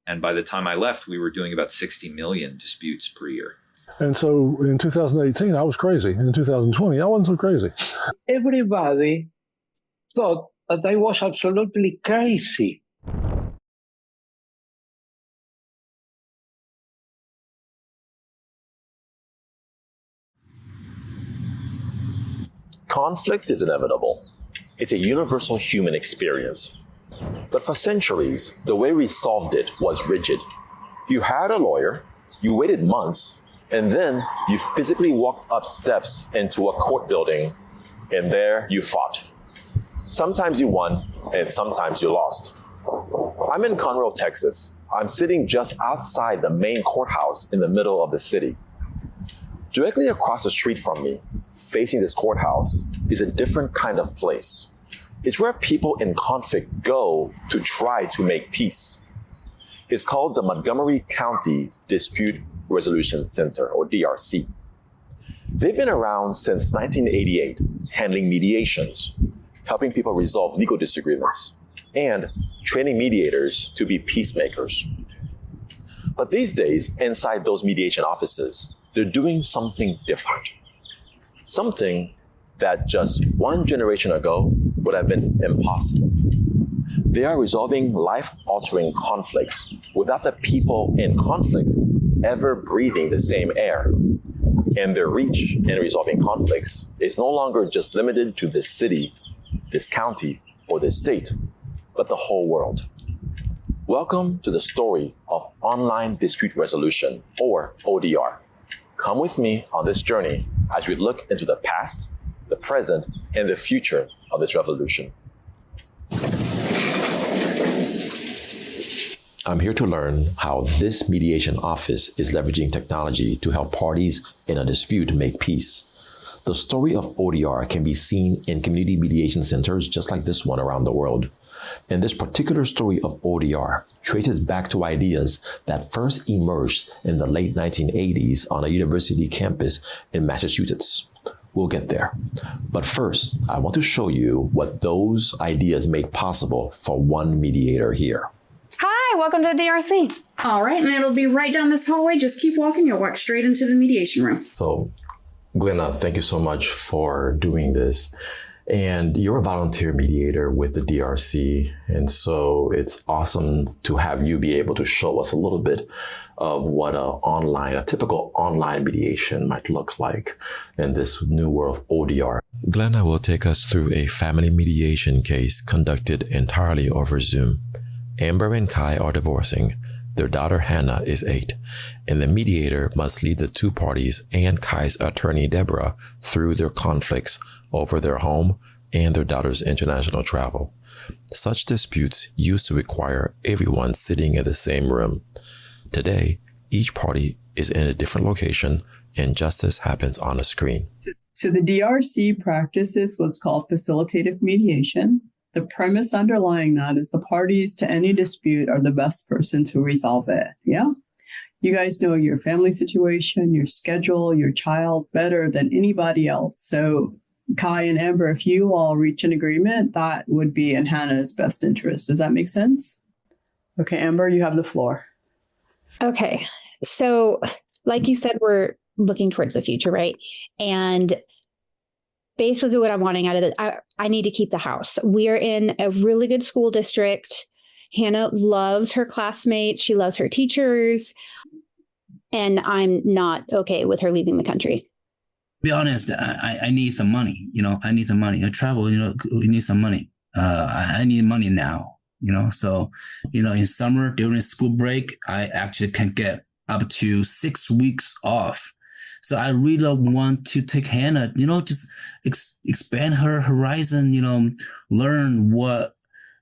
And by the time I left, we were doing about 60 million disputes per year. And so in 2018, I was crazy. In 2020, I wasn't so crazy. Everybody thought that I was absolutely crazy. Conflict is inevitable. It's a universal human experience. But for centuries, the way we solved it was rigid. You hired a lawyer, you waited months, and then you physically walked up steps into a court building, and there you fought. Sometimes you won, and sometimes you lost. I'm in Conroe, Texas. I'm sitting just outside the main courthouse in the middle of the city. Directly across the street from me, facing this courthouse, is a different kind of place. It's where people in conflict go to try to make peace. It's called the Montgomery County Dispute Resolution Center, or DRC. They've been around since 1988, handling mediations, helping people resolve legal disagreements, and training mediators to be peacemakers. But these days, inside those mediation offices, they're doing something different. Something that just one generation ago would have been impossible. They are resolving life-altering conflicts without the people in conflict ever breathing the same air. And their reach in resolving conflicts is no longer just limited to this city, this county, or this state, but the whole world. Welcome to the story of online dispute resolution, or ODR. Come with me on this journey as we look into the past, the present, and the future of this revolution. I'm here to learn how this mediation office is leveraging technology to help parties in a dispute make peace. The story of ODR can be seen in community mediation centers just like this one around the world. And this particular story of ODR traces back to ideas that first emerged in the late 1980s on a university campus in Massachusetts. We'll get there. But first, I want to show you what those ideas made possible for one mediator here. Hi, welcome to the DRC. All right, and it'll be right down this hallway. Just keep walking. You'll walk straight into the mediation room. So, Glenna, thank you so much for doing this. And you're a volunteer mediator with the DRC. And so it's awesome to have you be able to show us a little bit of what a typical online mediation might look like in this new world of ODR. Glenna will take us through a family mediation case conducted entirely over Zoom. Amber and Kai are divorcing. Their daughter Hannah is 8, and the mediator must lead the two parties and Kai's attorney Deborah through their conflicts over their home and their daughter's international travel. Such disputes used to require everyone sitting in the same room. Today, each party is in a different location and justice happens on a screen. So the DRC practices what's called facilitative mediation. The premise underlying that is the parties to any dispute are the best person to resolve it. Yeah? You guys know your family situation, your schedule, your child better than anybody else. So Kai and Amber, if you all reach an agreement, that would be in Hannah's best interest. Does that make sense? Okay, Amber, you have the floor. Okay. So like you said, we're looking towards the future, right? And basically what I'm wanting out of it, I need to keep the house. We're in a really good school district. Hannah loves her classmates. She loves her teachers. And I'm not okay with her leaving the country. To be honest, I need some money. I need some money. I travel, we need some money. I need money now, So, in summer during school break, I actually can get up to 6 weeks off. So I really want to take Hannah, just expand her horizon, learn what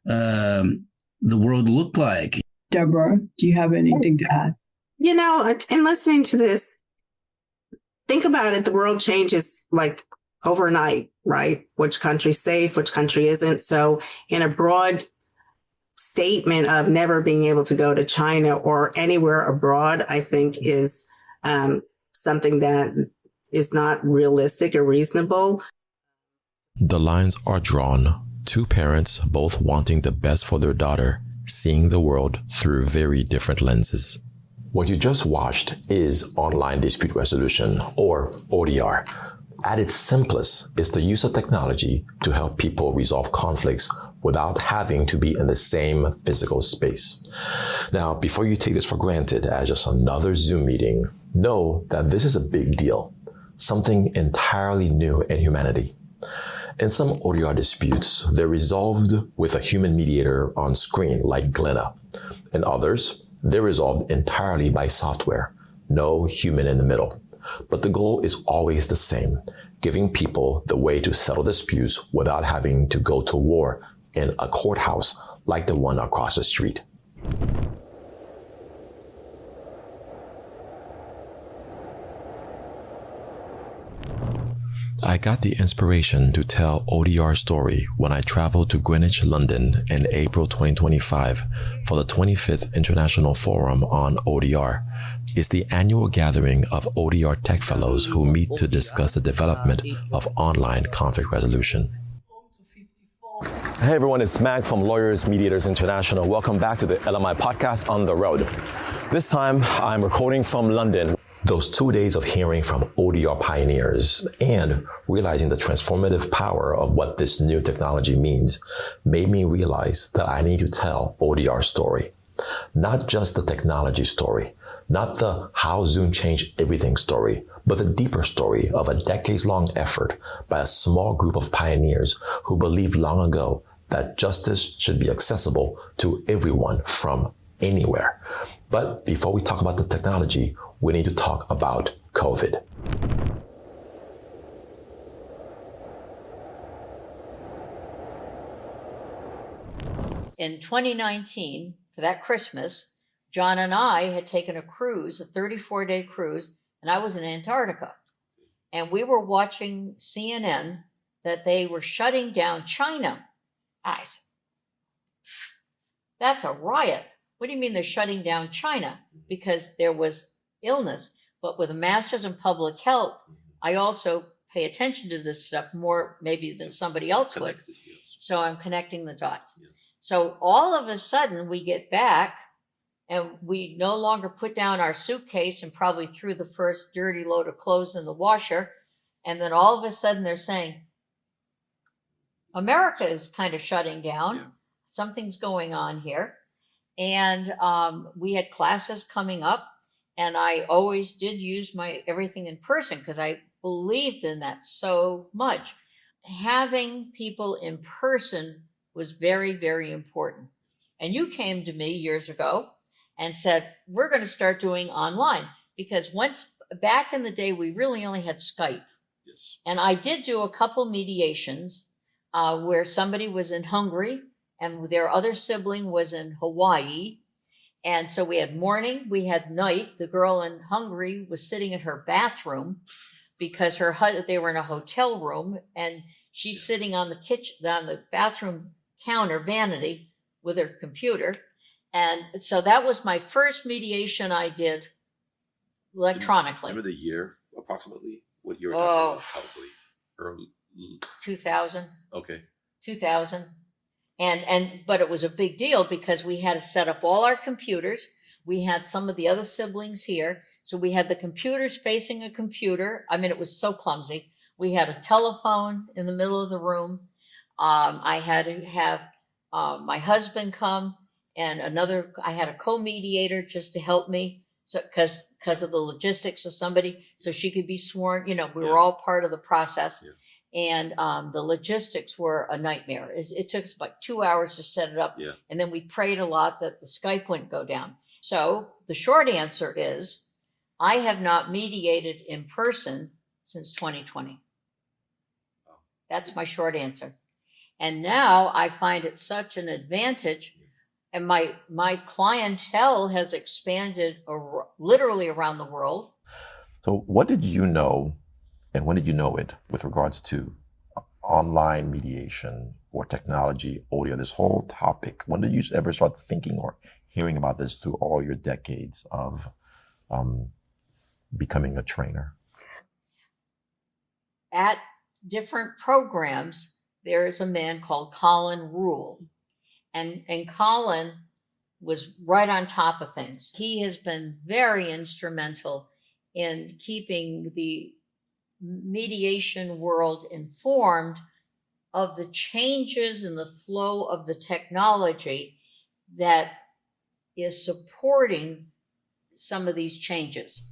the world look like. Deborah, do you have anything to add? In listening to this, think about it. The world changes like overnight, right? Which country's safe, which country isn't. So in a broad statement of never being able to go to China or anywhere abroad, I think is something that is not realistic or reasonable. The lines are drawn. Two parents, both wanting the best for their daughter, seeing the world through very different lenses. What you just watched is online dispute resolution, or ODR. At its simplest, it's the use of technology to help people resolve conflicts without having to be in the same physical space. Now, before you take this for granted as just another Zoom meeting, know that this is a big deal, something entirely new in humanity. In some ODR disputes, they're resolved with a human mediator on screen, like Glenna. In others, they're resolved entirely by software, no human in the middle. But the goal is always the same, giving people the way to settle disputes without having to go to war in a courthouse like the one across the street. I got the inspiration to tell ODR story when I traveled to Greenwich, London in April 2025 for the 25th International Forum on ODR. It's the annual gathering of ODR tech fellows who meet to discuss the development of online conflict resolution. Hey everyone, it's Mac from Lawyers Mediators International. Welcome back to the LMI podcast on the road. This time I'm recording from London. Those 2 days of hearing from ODR pioneers and realizing the transformative power of what this new technology means made me realize that I need to tell ODR story. Not just the technology story, not the how Zoom changed everything story, but the deeper story of a decades-long effort by a small group of pioneers who believed long ago that justice should be accessible to everyone from anywhere. But before we talk about the technology, we need to talk about COVID. In 2019, for that Christmas, John and I had taken a cruise, a 34-day cruise, and I was in Antarctica. And we were watching CNN that they were shutting down China. I said, that's a riot. What do you mean they're shutting down China? Because there was illness. But with a master's in public health, I also pay attention to this stuff more maybe than somebody else would. So I'm connecting the dots. So all of a sudden we get back and we no longer put down our suitcase and probably threw the first dirty load of clothes in the washer. And then all of a sudden they're saying, America is kind of shutting down. Yeah. Something's going on here. And we had classes coming up. And I always did use my everything in person because I believed in that so much. Having people in person was very, very important. And you came to me years ago and said, we're going to start doing online. Because once back in the day, we really only had Skype. Yes. And I did do a couple mediations where somebody was in Hungary and their other sibling was in Hawaii. And so we had morning, we had night. The girl in Hungary was sitting in her bathroom because they were in a hotel room, and she's sitting on the bathroom counter vanity with her computer. And so that was my first mediation I did electronically. Remember the year approximately? What year? Probably early 2000. Okay. 2000. But it was a big deal because we had to set up all our computers. We had some of the other siblings here. So we had the computers facing a computer. I mean, it was so clumsy. We had a telephone in the middle of the room. I had to have my husband come and I had a co-mediator just to help me. So, because of the logistics of somebody, so she could be sworn, we were all part of the process. Yeah. And the logistics were a nightmare. It took us about 2 hours to set it up. Yeah. And then we prayed a lot that the Skype wouldn't go down. So the short answer is I have not mediated in person since 2020. That's my short answer. And now I find it such an advantage. And my clientele has expanded literally around the world. So what did you know, and when did you know it, with regards to online mediation or technology, audio, this whole topic? When did you ever start thinking or hearing about this through all your decades of becoming a trainer? At different programs, there is a man called Colin Rule. And Colin was right on top of things. He has been very instrumental in keeping the mediation world informed of the changes in the flow of the technology that is supporting some of these changes.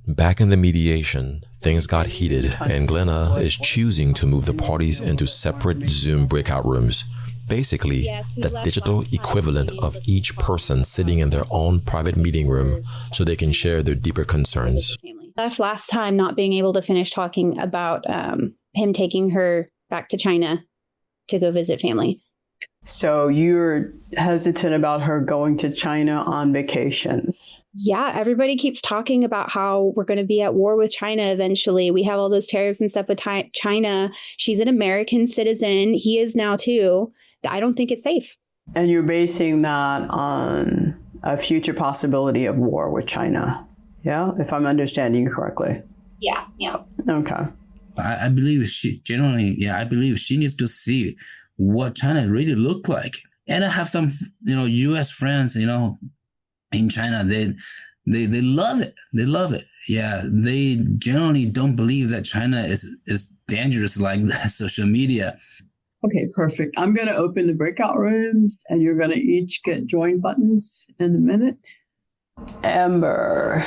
Back in the mediation, things got heated, and Glenna is choosing to move the parties into separate Zoom breakout rooms. Basically, the digital equivalent of each person sitting in their own private meeting room so they can share their deeper concerns. Left last time not being able to finish talking about him taking her back to China to go visit family. So you're hesitant about her going to China on vacations. Yeah, everybody keeps talking about how we're going to be at war with China eventually. We have all those tariffs and stuff with China. She's an American citizen. He is now too. I don't think it's safe. And you're basing that on a future possibility of war with China. Yeah, if I'm understanding you correctly. Yeah. Okay. I believe I believe she needs to see what China really look like. And I have some, U.S. friends, in China. They love it. They love it. Yeah, they generally don't believe that China is dangerous like that, social media. Okay, perfect. I'm going to open the breakout rooms, and you're going to each get join buttons in a minute. Amber,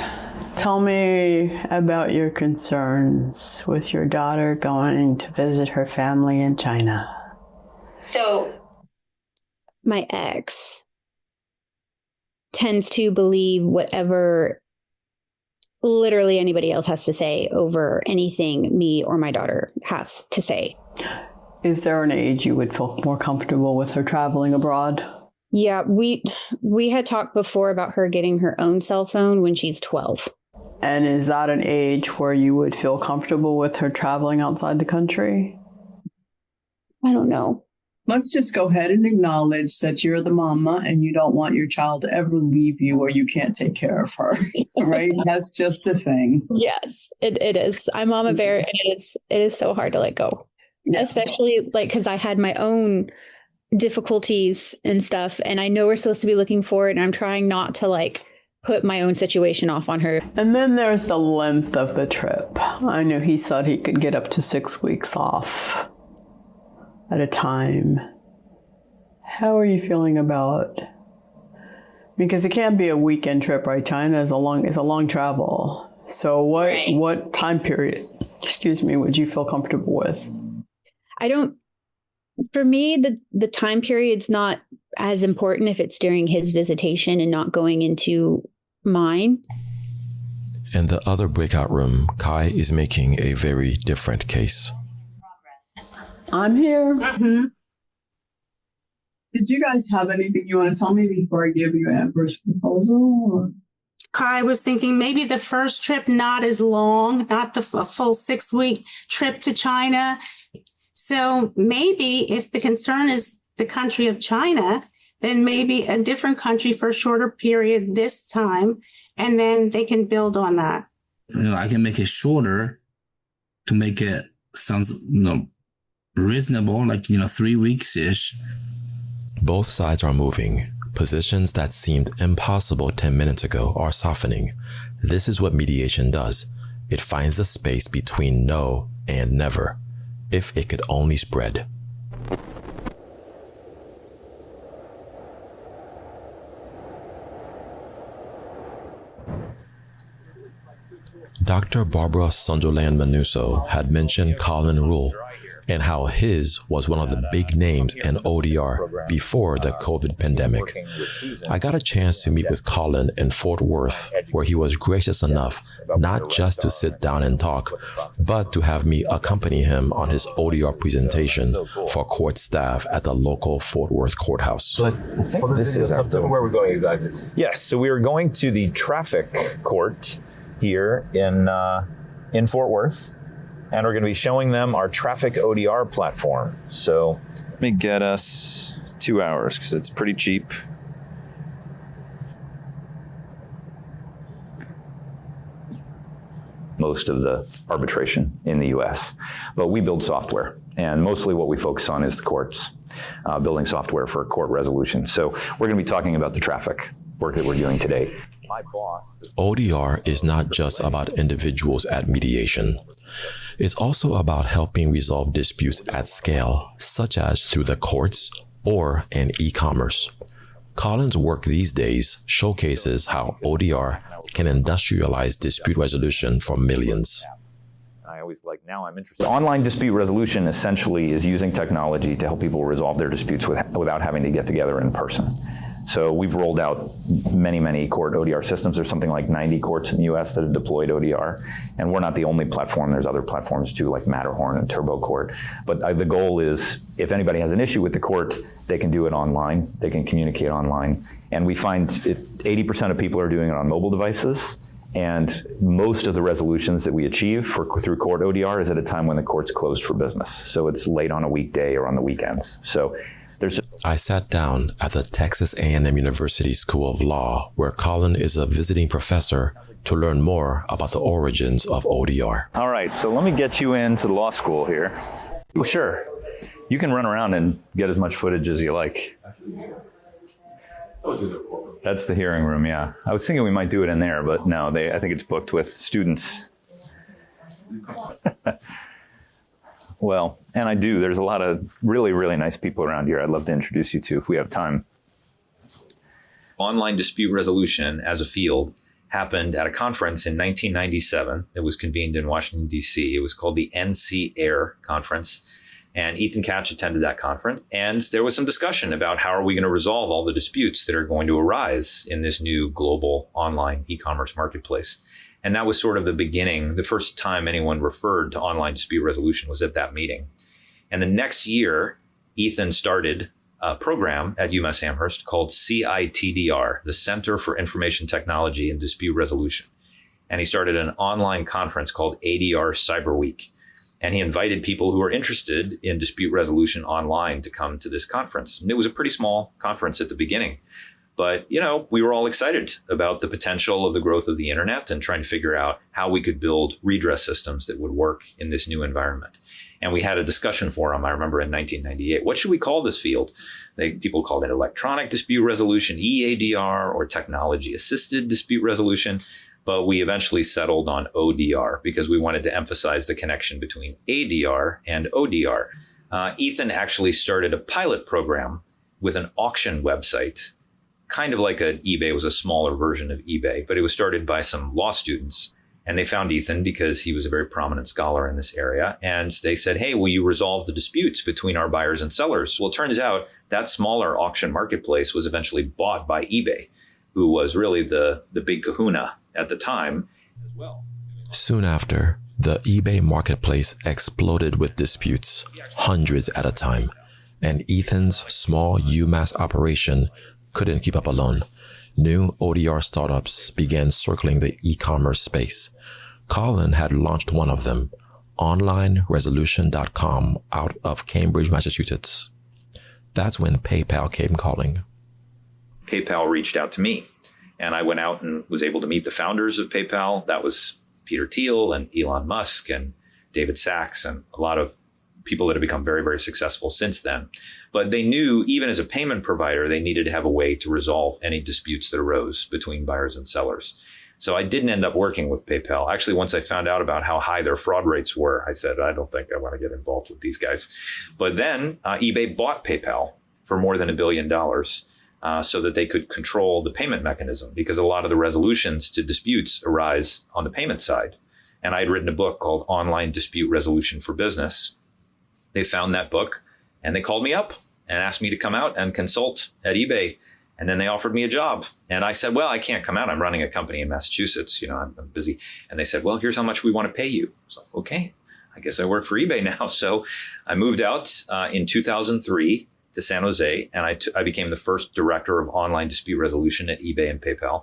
tell me about your concerns with your daughter going to visit her family in China. So, my ex tends to believe whatever literally anybody else has to say over anything me or my daughter has to say. Is there an age you would feel more comfortable with her traveling abroad? Yeah, we had talked before about her getting her own cell phone when she's 12. And is that an age where you would feel comfortable with her traveling outside the country? I don't know. Let's just go ahead and acknowledge that you're the mama and you don't want your child to ever leave you or you can't take care of her, right? That's just a thing. Yes, it is. I'm mama bear, and it is so hard to let go. Yeah. Especially because I had my own difficulties and stuff, and I know we're supposed to be looking forward, and I'm trying not to put my own situation off on her. And then there's the length of the trip. I know he said he could get up to 6 weeks off at a time. How are you feeling about? Because it can't be a weekend trip, right? China is a long travel. So what time period, would you feel comfortable with? For me, the time period's not as important if it's during his visitation and not going into mine. In the other breakout room, Kai is making a very different case. I'm here. Mm-hmm. Did you guys have anything you want to tell me before I give you Amber's proposal? Or? Kai was thinking maybe the first trip not as long, not the full 6-week trip to China. So maybe if the concern is the country of China, then maybe a different country for a shorter period this time, and then they can build on that. I can make it shorter to make it sounds reasonable, 3 weeks-ish. Both sides are moving. Positions that seemed impossible 10 minutes ago are softening. This is what mediation does. It finds the space between no and never. If it could only spread. Dr. Barbara Sunderland Manuso had mentioned Colin Rule and how his was one of the big names in ODR before the COVID pandemic. I got a chance to meet with Colin in Fort Worth, where he was gracious enough not just to sit down and talk, but to have me accompany him on his ODR presentation for court staff at the local Fort Worth courthouse. I think this is where we're going exactly. Yes, so we are going to the traffic court here in Fort Worth. And we're going to be showing them our traffic ODR platform. So let me get us 2 hours because it's pretty cheap. Most of the arbitration in the US, but we build software, and mostly what we focus on is the courts. building software for court resolution. So we're going to be talking about the traffic work that we're doing today. My boss. ODR is not just about individuals at mediation. It's also about helping resolve disputes at scale, such as through the courts or in e-commerce. Colin's work these days showcases how ODR can industrialize dispute resolution for millions. I always now I'm interested. Online dispute resolution essentially is using technology to help people resolve their disputes without having to get together in person. So we've rolled out many court ODR systems. There's something like 90 courts in the US that have deployed ODR. And we're not the only platform. There's other platforms too, like Matterhorn and Turbo Court. But the goal is if anybody has an issue with the court, they can do it online. They can communicate online. And we find 80% of people are doing it on mobile devices. And most of the resolutions that we achieve through court ODR is at a time when the court's closed for business. So it's late on a weekday or on the weekends. So I sat down at the Texas A&M University School of Law, where Colin is a visiting professor, to learn more about the origins of ODR. All right, so let me get you into the law school here. Well, sure. You can run around and get as much footage as you like. That's the hearing room, yeah. I was thinking we might do it in there, but no, I think it's booked with students. Well, and I do. There's a lot of really nice people around here I'd love to introduce you to if we have time. Online dispute resolution as a field happened at a conference in 1997 that was convened in Washington, D.C. It was called the NC-AIR conference. And Ethan Katch attended that conference. And there was some discussion about how are we going to resolve all the disputes that are going to arise in this new global online e-commerce marketplace. And that was sort of the beginning. The first time anyone referred to online dispute resolution was at that meeting. And the next year, Ethan started a program at UMass Amherst called CITDR, the Center for Information Technology and Dispute Resolution. And he started an online conference called ADR Cyber Week. And he invited people who were interested in dispute resolution online to come to this conference. And it was a pretty small conference at the beginning. But, we were all excited about the potential of the growth of the internet and trying to figure out how we could build redress systems that would work in this new environment. And we had a discussion forum, I remember in 1998. What should we call this field? People called it electronic dispute resolution, EADR, or technology assisted dispute resolution. But we eventually settled on ODR because we wanted to emphasize the connection between ADR and ODR. Ethan actually started a pilot program with an auction website, kind of like eBay. It was a smaller version of eBay, but it was started by some law students. And they found Ethan because he was a very prominent scholar in this area. And they said, hey, will you resolve the disputes between our buyers and sellers? Well, it turns out that smaller auction marketplace was eventually bought by eBay, who was really the big kahuna at the time as well. Soon after, the eBay marketplace exploded with disputes, hundreds at a time, and Ethan's small UMass operation couldn't keep up alone. New ODR startups began circling the e-commerce space. Colin had launched one of them, OnlineResolution.com, out of Cambridge, Massachusetts. That's when PayPal came calling. PayPal reached out to me, and I went out and was able to meet the founders of PayPal. That was Peter Thiel and Elon Musk and David Sachs and a lot of people that have become very, very successful since then. But they knew even as a payment provider, they needed to have a way to resolve any disputes that arose between buyers and sellers. So I didn't end up working with PayPal. Actually, once I found out about how high their fraud rates were, I said, I don't think I want to get involved with these guys. But then eBay bought PayPal for more than $1 billion so that they could control the payment mechanism, because a lot of the resolutions to disputes arise on the payment side. And I had written a book called Online Dispute Resolution for Business. They found that book and they called me up and asked me to come out and consult at eBay. And then they offered me a job. And I said, well, I can't come out. I'm running a company in Massachusetts. I'm busy. And they said, well, here's how much we want to pay you. I was like, okay, I guess I work for eBay now. So I moved out in 2003 to San Jose. And I became the first director of online dispute resolution at eBay and PayPal.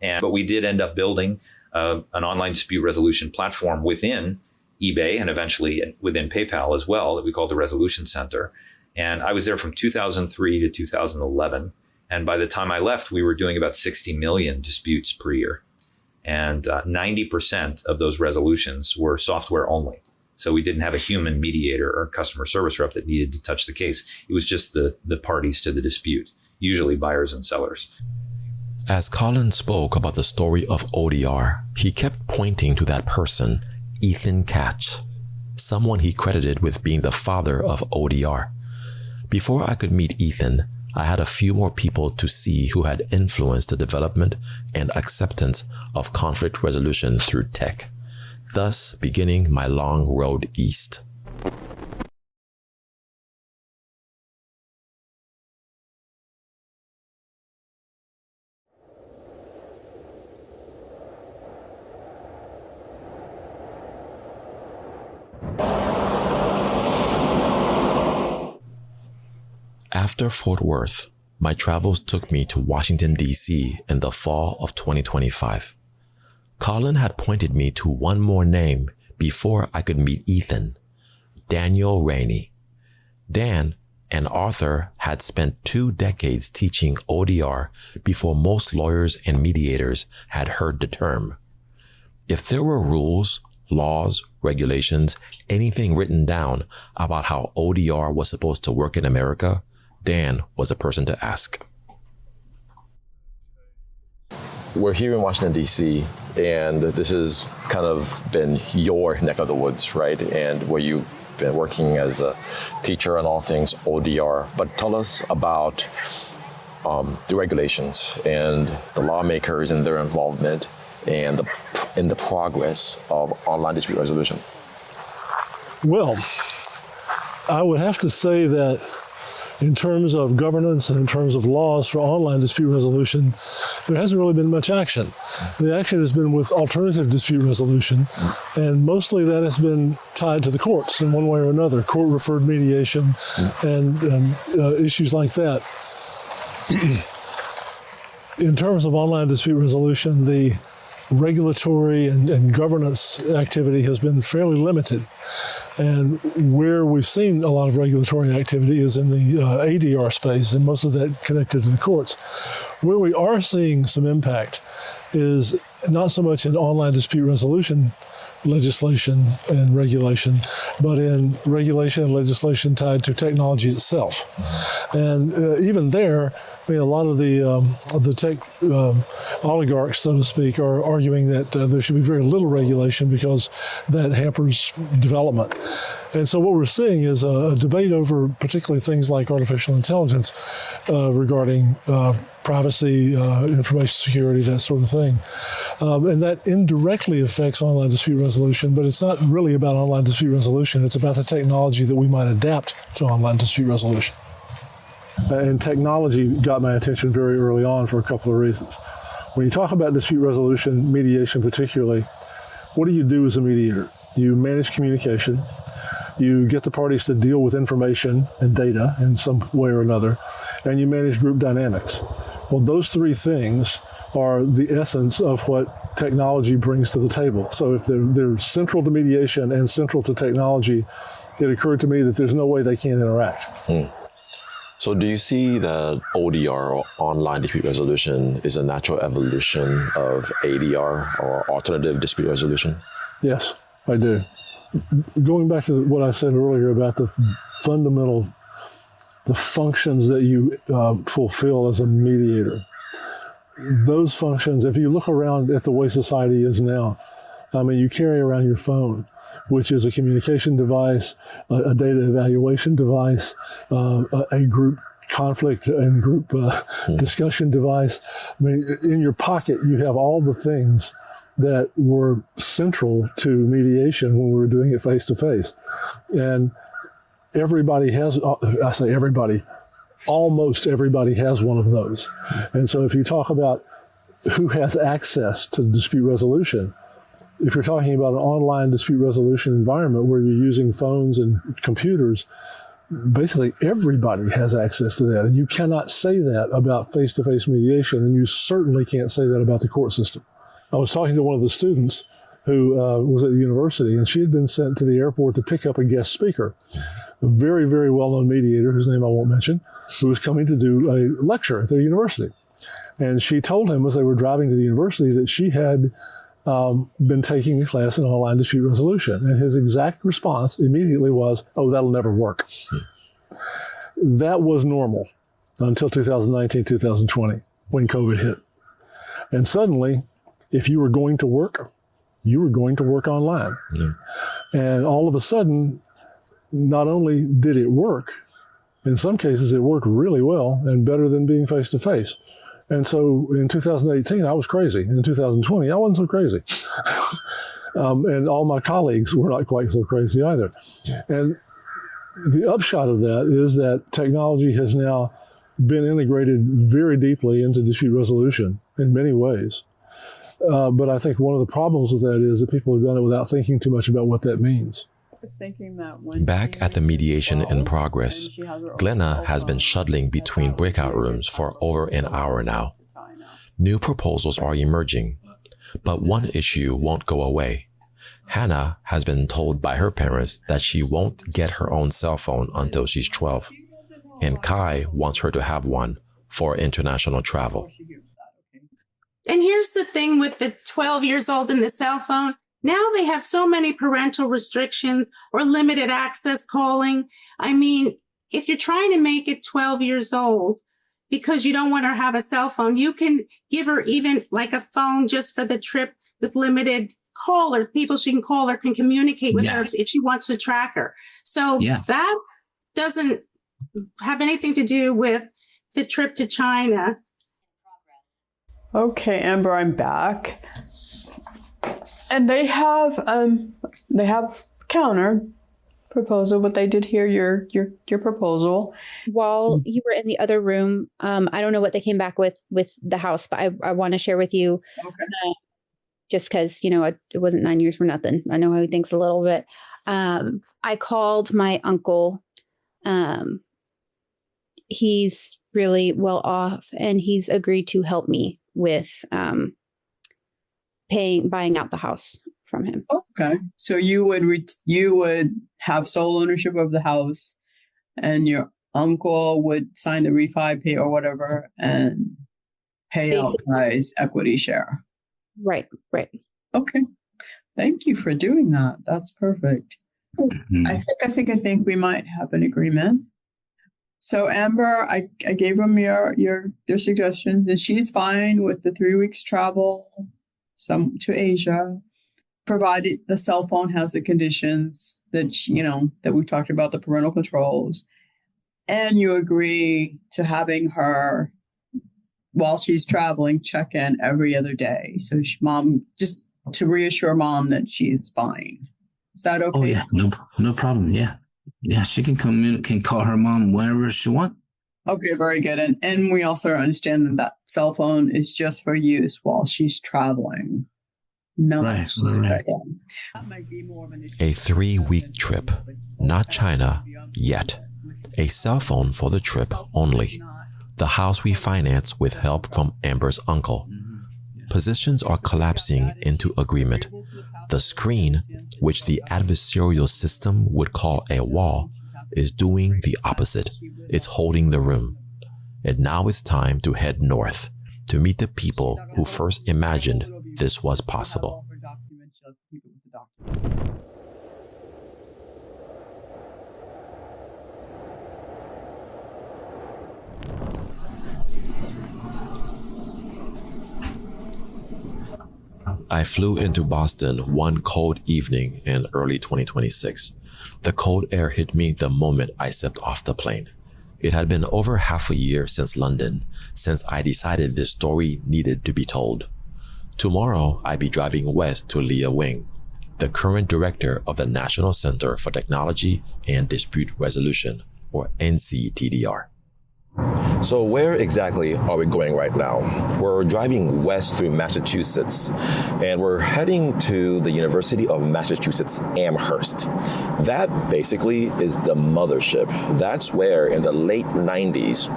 But we did end up building an online dispute resolution platform within eBay and eventually within PayPal as well that we called the Resolution Center. And I was there from 2003 to 2011. And by the time I left, we were doing about 60 million disputes per year. And 90% of those resolutions were software only. So we didn't have a human mediator or customer service rep that needed to touch the case. It was just the parties to the dispute, usually buyers and sellers. As Colin spoke about the story of ODR, he kept pointing to that person, Ethan Katz, someone he credited with being the father of ODR. Before I could meet Ethan, I had a few more people to see who had influenced the development and acceptance of conflict resolution through tech, thus beginning my long road east. After Fort Worth, my travels took me to Washington, D.C. in the fall of 2025. Colin had pointed me to one more name before I could meet Ethan, Daniel Rainey. Dan, an author, had spent 2 decades teaching ODR before most lawyers and mediators had heard the term. If there were rules, laws, regulations, anything written down about how ODR was supposed to work in America, Dan was a person to ask. We're here in Washington, D.C., and this has kind of been your neck of the woods, right? And where you've been working as a teacher on all things ODR. But tell us about the regulations and the lawmakers and their involvement and in the progress of online dispute resolution. Well, I would have to say that in terms of governance and in terms of laws for online dispute resolution, there hasn't really been much action. The action has been with alternative dispute resolution, and mostly that has been tied to the courts in one way or another, court-referred mediation and issues like that. In terms of online dispute resolution, the regulatory and governance activity has been fairly limited. And where we've seen a lot of regulatory activity is in the ADR space, and most of that connected to the courts. Where we are seeing some impact is not so much in online dispute resolution legislation and regulation, but in regulation and legislation tied to technology itself. And even there, I mean, a lot of the tech oligarchs, so to speak, are arguing that there should be very little regulation because that hampers development. And so what we're seeing is a debate over particularly things like artificial intelligence regarding privacy, information security, that sort of thing. And that indirectly affects online dispute resolution, but it's not really about online dispute resolution. It's about the technology that we might adapt to online dispute resolution. And technology got my attention very early on for a couple of reasons. When you talk about dispute resolution, mediation particularly, what do you do as a mediator? You manage communication. You get the parties to deal with information and data in some way or another, and you manage group dynamics. Well, those 3 things are the essence of what technology brings to the table. So if they're central to mediation and central to technology, it occurred to me that there's no way they can't interact. So do you see that ODR, or online dispute resolution, is a natural evolution of ADR, or alternative dispute resolution? Yes, I do. Going back to what I said earlier about the fundamental, the functions that you fulfill as a mediator, those functions, if you look around at the way society is now, I mean, you carry around your phone, which is a communication device, a data evaluation device, a group conflict and group discussion device. I mean, in your pocket, you have all the things that were central to mediation when we were doing it face to face. And everybody has, I say everybody, almost everybody has one of those. And so if you talk about who has access to dispute resolution, if you're talking about an online dispute resolution environment where you're using phones and computers, basically everybody has access to that. And you cannot say that about face-to-face mediation, and you certainly can't say that about the court system. I was talking to one of the students who was at the university, and she had been sent to the airport to pick up a guest speaker, a very, very well-known mediator, whose name I won't mention, who was coming to do a lecture at their university. And she told him as they were driving to the university that she had been taking a class in online dispute resolution. And his exact response immediately was, oh, that'll never work. That was normal until 2019, 2020, when COVID hit. And suddenly, if you were going to work, you were going to work online. Yeah. And all of a sudden, not only did it work, in some cases it worked really well and better than being face-to-face. And so in 2018, I was crazy. In 2020, I wasn't so crazy. And all my colleagues were not quite so crazy either. And the upshot of that is that technology has now been integrated very deeply into dispute resolution in many ways. But I think one of the problems with that is that people have done it without thinking too much about what that means. Back at the mediation in progress, Glenna has been shuttling between breakout rooms for over an hour now. New proposals are emerging, but one issue won't go away. Hannah has been told by her parents that she won't get her own cell phone until she's 12, and Kai wants her to have one for international travel. And here's the thing with the 12 years old and the cell phone. Now they have so many parental restrictions or limited access calling. I mean, if you're trying to make it 12 years old because you don't want her to have a cell phone, you can give her even like a phone just for the trip with limited caller, people she can call or can communicate with her if she wants to track her. So that doesn't have anything to do with the trip to China. Okay, Amber, I'm back. And they have counter proposal, but they did hear your proposal. While you were in the other room, I don't know what they came back with the House, but I want to share with you. Okay. Just because, it wasn't 9 years for nothing. I know how he thinks a little bit. I called my uncle. He's really well off, and he's agreed to help me with buying out the house from him. Okay, so you would have sole ownership of the house, and your uncle would sign the refi pay or whatever, and pay out Kai's equity share. Right. Okay, thank you for doing that. That's perfect. Mm-hmm. I think we might have an agreement. So Amber, I gave him your suggestions, and she's fine with the 3 weeks travel, some to Asia, provided the cell phone has the conditions that that we talked about, the parental controls, and you agree to having her while she's traveling check in every other day. So mom, just to reassure mom that she's fine. Is that okay? Oh yeah, no problem. Yeah, she can can call her mom whenever she wants. Okay, very good. And we also understand that cell phone is just for use while she's traveling. No, right. That might be more of an issue. A 3-week trip, not China yet. A cell phone for the trip only. The house we finance with help from Amber's uncle. Positions are collapsing into agreement. The screen, which the adversarial system would call a wall, is doing the opposite. It's holding the room. And now it's time to head north to meet the people who first imagined this was possible. I flew into Boston one cold evening in early 2026. The cold air hit me the moment I stepped off the plane. It had been over half a year since London, since I decided this story needed to be told. Tomorrow, I'd be driving west to Leah Wing, the current director of the National Center for Technology and Dispute Resolution, or NCTDR. So where exactly are we going right now? We're driving west through Massachusetts, and we're heading to the University of Massachusetts Amherst. That basically is the mothership. That's where in the late 90s,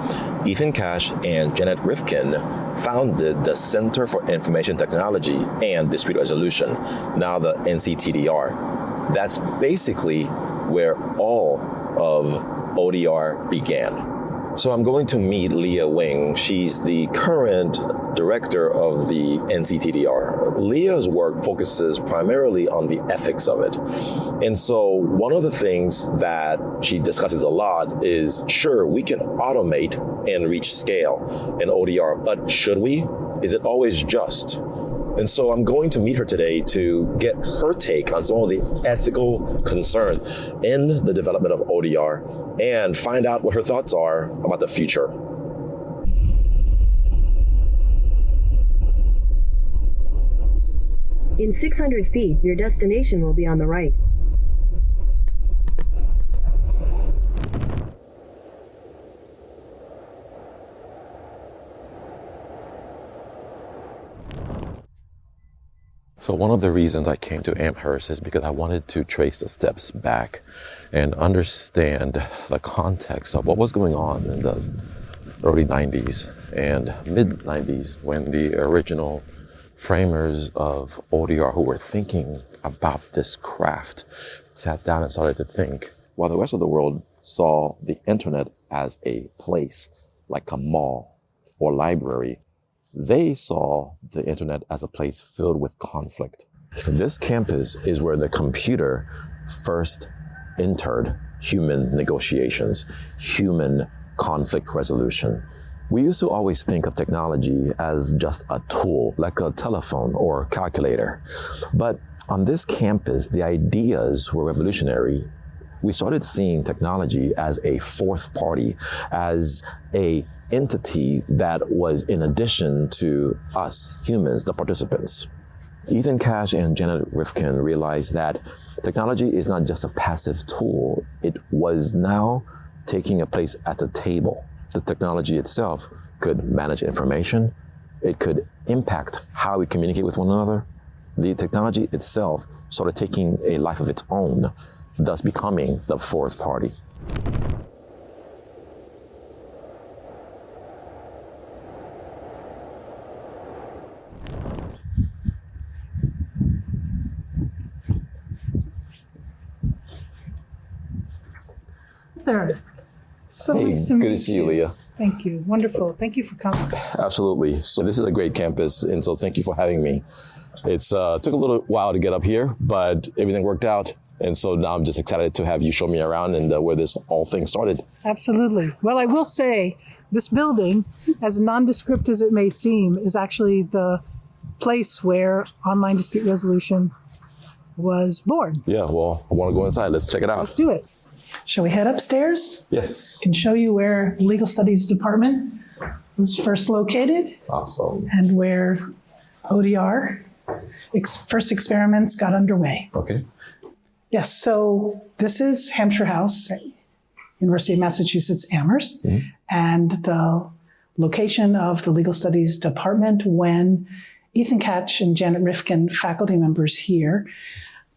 Ethan Cash and Janet Rifkin founded the Center for Information Technology and Dispute Resolution, now the NCTDR. That's basically where all of ODR began. So I'm going to meet Leah Wing. She's the current director of the NCTDR. Leah's work focuses primarily on the ethics of it. And so one of the things that she discusses a lot is, sure, we can automate and reach scale in ODR, but should we? Is it always just? And so I'm going to meet her today to get her take on some of the ethical concerns in the development of ODR and find out what her thoughts are about the future. In 600 feet, your destination will be on the right. So one of the reasons I came to Amherst is because I wanted to trace the steps back and understand the context of what was going on in the early 90s and mid 90s when the original framers of ODR who were thinking about this craft sat down and started to think, while the rest of the world saw the internet as a place like a mall or library, they saw the internet as a place filled with conflict. This campus is where the computer first entered human negotiations, human conflict resolution. We used to always think of technology as just a tool, like a telephone or calculator. But on this campus, the ideas were revolutionary. We started seeing technology as a fourth party, as a entity that was in addition to us humans, the participants. Ethan Cash and Janet Rifkin realized that technology is not just a passive tool. It was now taking a place at the table. The technology itself could manage information. It could impact how we communicate with one another. The technology itself started taking a life of its own, thus becoming the fourth party. There. So hey, nice to good meet to see you, Leah. Thank you. Wonderful. Thank you for coming. Absolutely. So this is a great campus, and so thank you for having me. It's took a little while to get up here, but everything worked out. And so now I'm just excited to have you show me around and where this all thing started. Absolutely. Well, I will say this building, as nondescript as it may seem, is actually the place where online dispute resolution was born. Yeah, well, I want to go inside. Let's check it out. Let's do it. Shall we head upstairs? Yes. I can show you where the Legal Studies Department was first located. Awesome. And where ODR first experiments got underway. Okay. Yes, so this is Hampshire House, University of Massachusetts, Amherst, and the location of the Legal Studies Department when Ethan Catch and Janet Rifkin, faculty members here,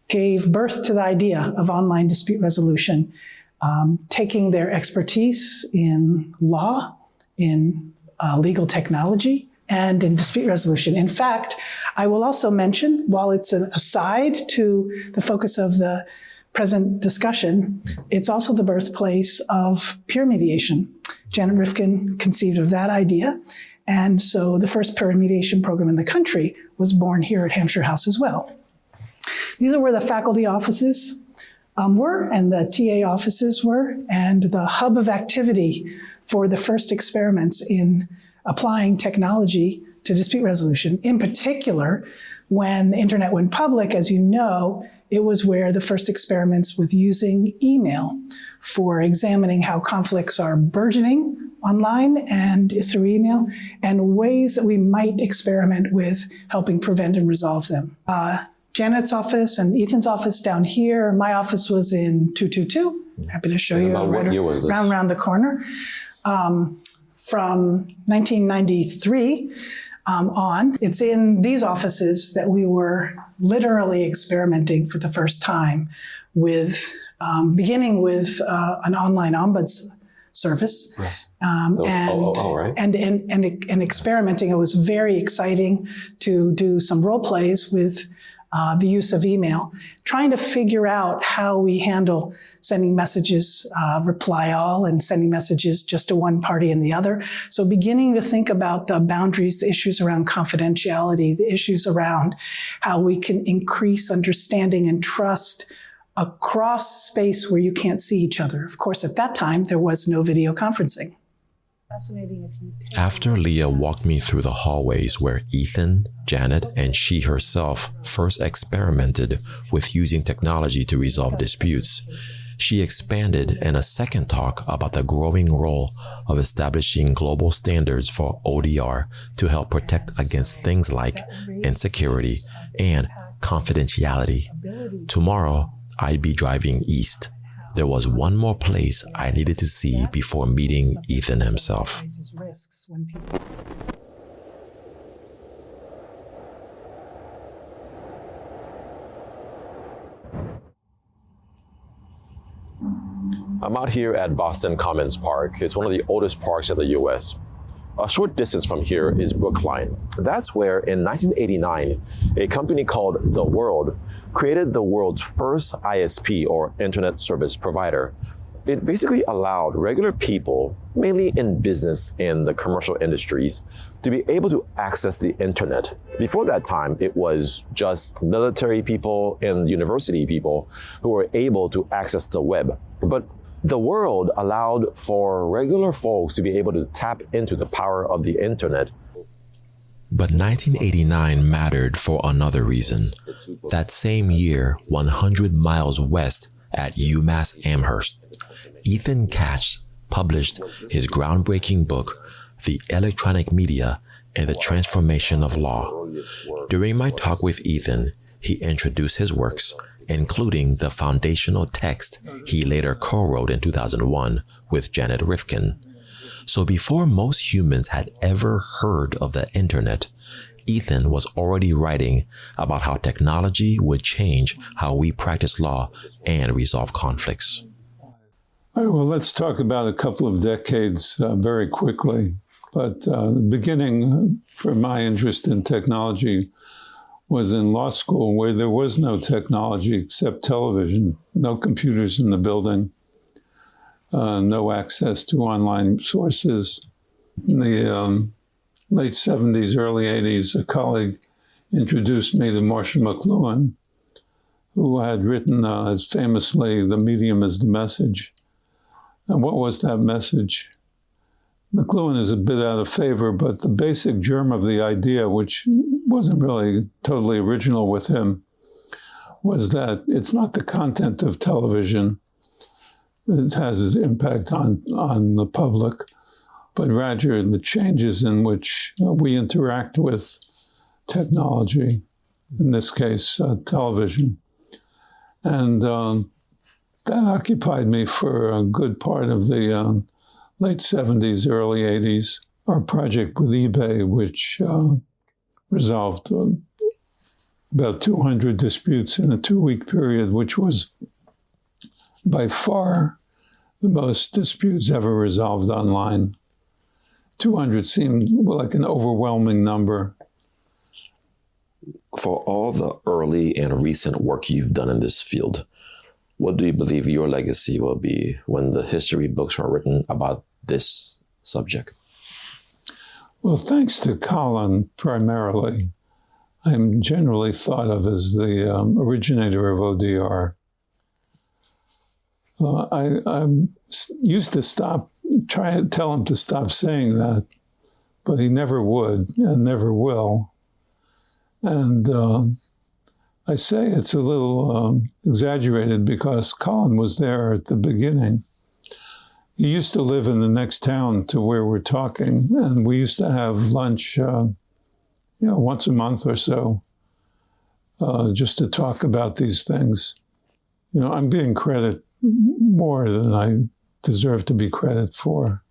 gave birth to the idea of online dispute resolution, taking their expertise in law, in legal technology, and in dispute resolution. In fact, I will also mention, while it's an aside to the focus of the present discussion, it's also the birthplace of peer mediation. Janet Rifkin conceived of that idea. And so the first peer mediation program in the country was born here at Hampshire House as well. These are where the faculty offices were and the TA offices were, and the hub of activity for the first experiments in applying technology to dispute resolution. In particular, when the internet went public, as you know, it was where the first experiments with using email for examining how conflicts are burgeoning online and through email, and ways that we might experiment with helping prevent and resolve them. Janet's office and Ethan's office down here. My office was in 222. Happy to show you around the corner. From 1993 on, it's in these offices that we were literally experimenting for the first time with, beginning with an online ombuds service. Right. And experimenting. It was very exciting to do some role plays with the use of email, trying to figure out how we handle sending messages, reply all, and sending messages just to one party and the other. So beginning to think about the boundaries, the issues around confidentiality, the issues around how we can increase understanding and trust across space where you can't see each other. Of course, at that time, there was no video conferencing. Fascinating. After Leah walked me through the hallways where Ethan, Janet, and she herself first experimented with using technology to resolve disputes, she expanded in a second talk about the growing role of establishing global standards for ODR to help protect against things like insecurity and confidentiality. Tomorrow, I'd be driving east. There was one more place I needed to see before meeting Ethan himself. I'm out here at Boston Commons Park. It's one of the oldest parks in the U.S. A short distance from here is Brookline. That's where, in 1989, a company called The World created the world's first ISP, or Internet Service Provider. It basically allowed regular people, mainly in business and the commercial industries, to be able to access the internet. Before that time, it was just military people and university people who were able to access the web. But The World allowed for regular folks to be able to tap into the power of the internet. But 1989 mattered for another reason. That same year, 100 miles west at UMass Amherst, Ethan Katz published his groundbreaking book, The Electronic Media and the Transformation of Law. During my talk with Ethan, he introduced his works, including the foundational text he later co-wrote in 2001 with Janet Rifkin. So before most humans had ever heard of the internet, Ethan was already writing about how technology would change how we practice law and resolve conflicts. All right, well, let's talk about a couple of decades very quickly. But the beginning for my interest in technology was in law school, where there was no technology except television, no computers in the building, no access to online sources. In the late 70s, early 80s, a colleague introduced me to Marshall McLuhan, who had written as famously, "The medium is the message." And what was that message? McLuhan is a bit out of favor, but the basic germ of the idea, which wasn't really totally original with him, was that it's not the content of television that has its impact on the public, but rather the changes in which we interact with technology, in this case, television. And that occupied me for a good part of the late 70s, early 80s. Our project with eBay, which resolved about 200 disputes in a 2-week period, which was by far the most disputes ever resolved online. 200 seemed like an overwhelming number. For all the early and recent work you've done in this field, what do you believe your legacy will be when the history books are written about this subject? Well, thanks to Colin, primarily, I'm generally thought of as the originator of ODR. I used to try and tell him to stop saying that, but he never would and never will. And I say it's a little exaggerated because Colin was there at the beginning. He used to live in the next town to where we're talking, and we used to have lunch, once a month or so, just to talk about these things. I'm being credited more than I deserve to be credited for.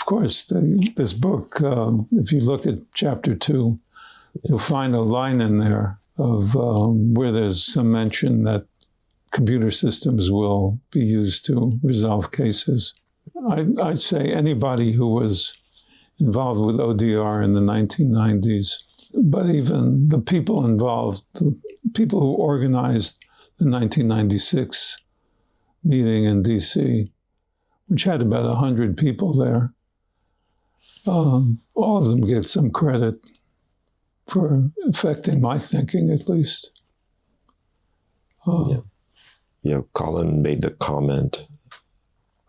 Of course, this book, if you look at chapter 2, you'll find a line in there of where there's some mention that computer systems will be used to resolve cases. I'd say anybody who was involved with ODR in the 1990s, but even the people involved, the people who organized the 1996 meeting in D.C., which had about 100 people there. All of them get some credit for affecting my thinking, at least. Colin made the comment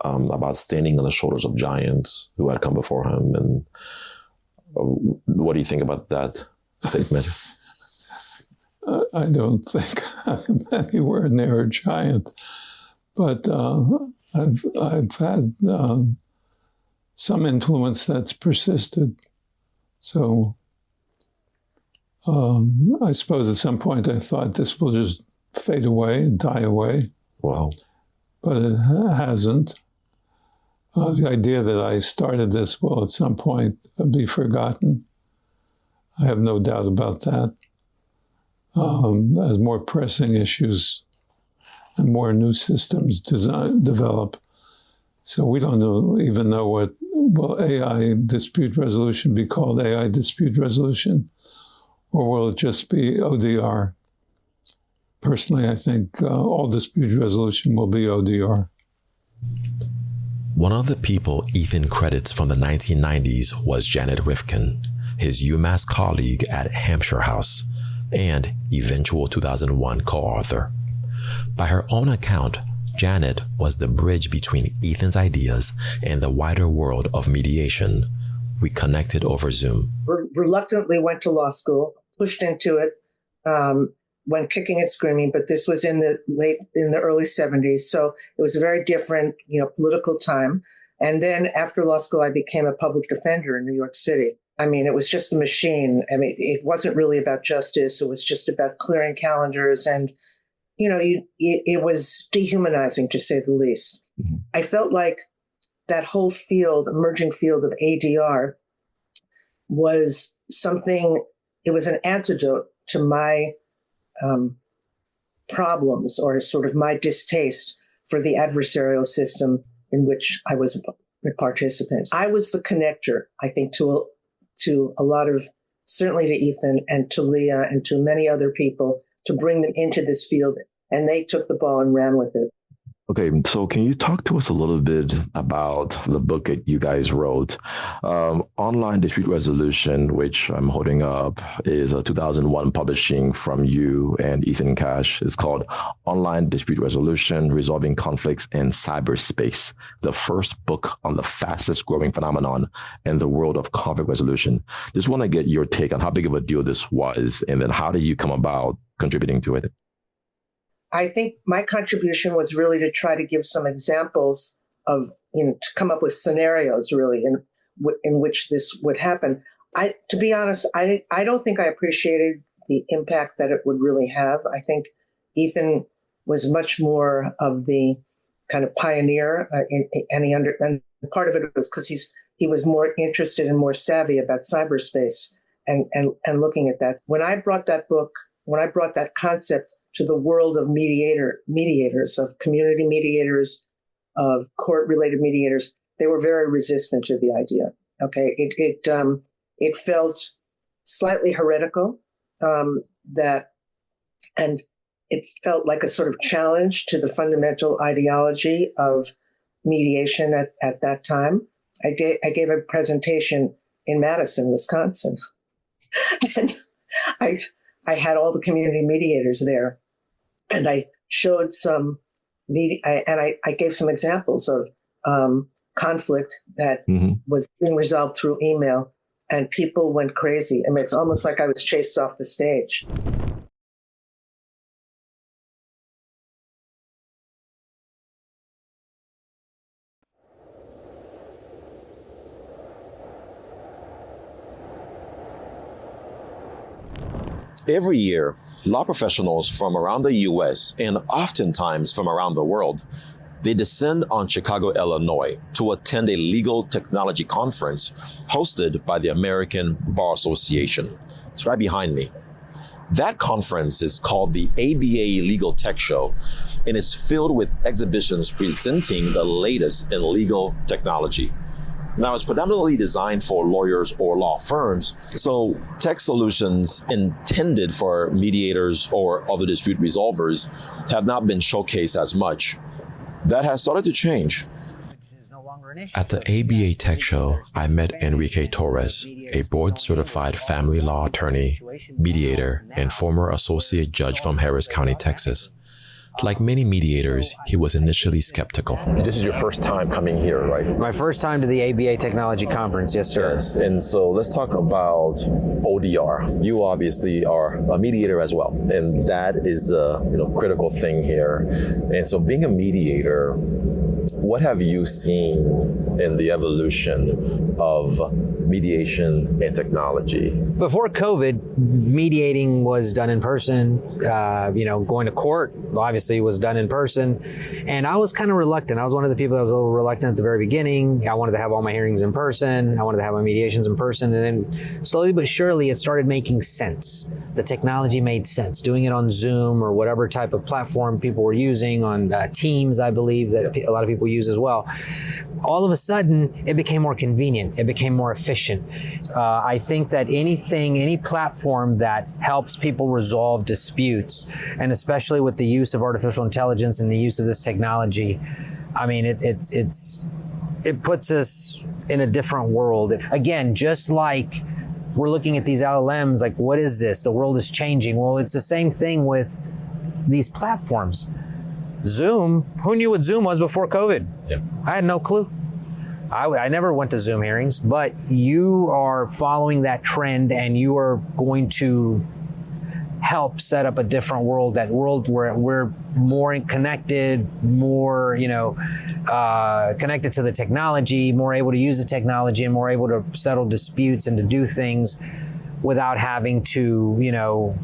about standing on the shoulders of giants who had come before him. And what do you think about that statement? I don't think I'm anywhere near a giant, but I've had some influence that's persisted. So I suppose at some point I thought this will just fade away and die away. Wow. But it hasn't. The idea that I started this will at some point be forgotten. I have no doubt about that. As more pressing issues and more new systems develop. So we don't even know what will AI dispute resolution be called, AI dispute resolution, or will it just be ODR? Personally, I think all dispute resolution will be ODR. One of the people Ethan credits from the 1990s was Janet Rifkin, his UMass colleague at Hampshire House, and eventual 2001 co-author. By her own account, Janet was the bridge between Ethan's ideas and the wider world of mediation. We connected over Zoom. Reluctantly went to law school, pushed into it, went kicking and screaming, but this was in the early 70s. So it was a very different, political time. And then after law school, I became a public defender in New York City. I mean, it was just a machine. I mean, it wasn't really about justice. It was just about clearing calendars. And, it was dehumanizing, to say the least. Mm-hmm. I felt like that whole emerging field of ADR was something, it was an antidote to my problems, or sort of my distaste for the adversarial system in which I was a participant. I was the connector, I think, to a lot of, certainly to Ethan and to Leah and to many other people, to bring them into this field. And they took the ball and ran with it. Okay, so can you talk to us a little bit about the book that you guys wrote? Online Dispute Resolution, which I'm holding up, is a 2001 publishing from you and Ethan Cash. It's called Online Dispute Resolution, Resolving Conflicts in Cyberspace, the first book on the fastest growing phenomenon in the world of conflict resolution. Just want to get your take on how big of a deal this was, and then how did you come about contributing to it? I think my contribution was really to try to give some examples of, to come up with scenarios really in which this would happen. To be honest, I don't think I appreciated the impact that it would really have. I think Ethan was much more of the kind of pioneer, and part of it was because he was more interested and more savvy about cyberspace and looking at that. When I brought that concept to the world of mediators, of community mediators, of court-related mediators, they were very resistant to the idea. Okay, it felt slightly heretical, and it felt like a sort of challenge to the fundamental ideology of mediation at that time. I gave a presentation in Madison, Wisconsin, and I had all the community mediators there. And I showed I gave some examples of conflict that was being resolved through email, and people went crazy. I mean, it's almost like I was chased off the stage. Every year, law professionals from around the U.S. and oftentimes from around the world, they descend on Chicago, Illinois to attend a legal technology conference hosted by the American Bar Association. It's right behind me. That conference is called the ABA Legal Tech Show and is filled with exhibitions presenting the latest in legal technology. Now, it's predominantly designed for lawyers or law firms. So tech solutions intended for mediators or other dispute resolvers have not been showcased as much. That has started to change. At the ABA Tech Show, I met Enrique Torres, a board-certified family law attorney, mediator, and former associate judge from Harris County, Texas. Like many mediators, he was initially skeptical. This is your first time coming here, right? My first time to the ABA Technology Conference, yes, sir. Yes, and so let's talk about ODR. You obviously are a mediator as well, and that is a critical thing here. And so being a mediator, what have you seen in the evolution of mediation and technology? Before COVID, mediating was done in person. Going to court obviously was done in person. And I was kind of reluctant. I was one of the people that was a little reluctant at the very beginning. I wanted to have all my hearings in person. I wanted to have my mediations in person. And then slowly but surely, it started making sense. The technology made sense. Doing it on Zoom or whatever type of platform people were using, on Teams, I believe that a lot of people use as well. All of a sudden, it became more convenient. It became more efficient. I think that any platform that helps people resolve disputes, and especially with the use of artificial intelligence and the use of this technology, I mean, it puts us in a different world. Again, just like we're looking at these LLMs, like, what is this? The world is changing. Well, it's the same thing with these platforms. Zoom, who knew what Zoom was before COVID? Yep. I had no clue. I never went to Zoom hearings, but you are following that trend and you are going to help set up a different world, that world where we're more connected, more, connected to the technology, more able to use the technology, and more able to settle disputes and to do things without having to,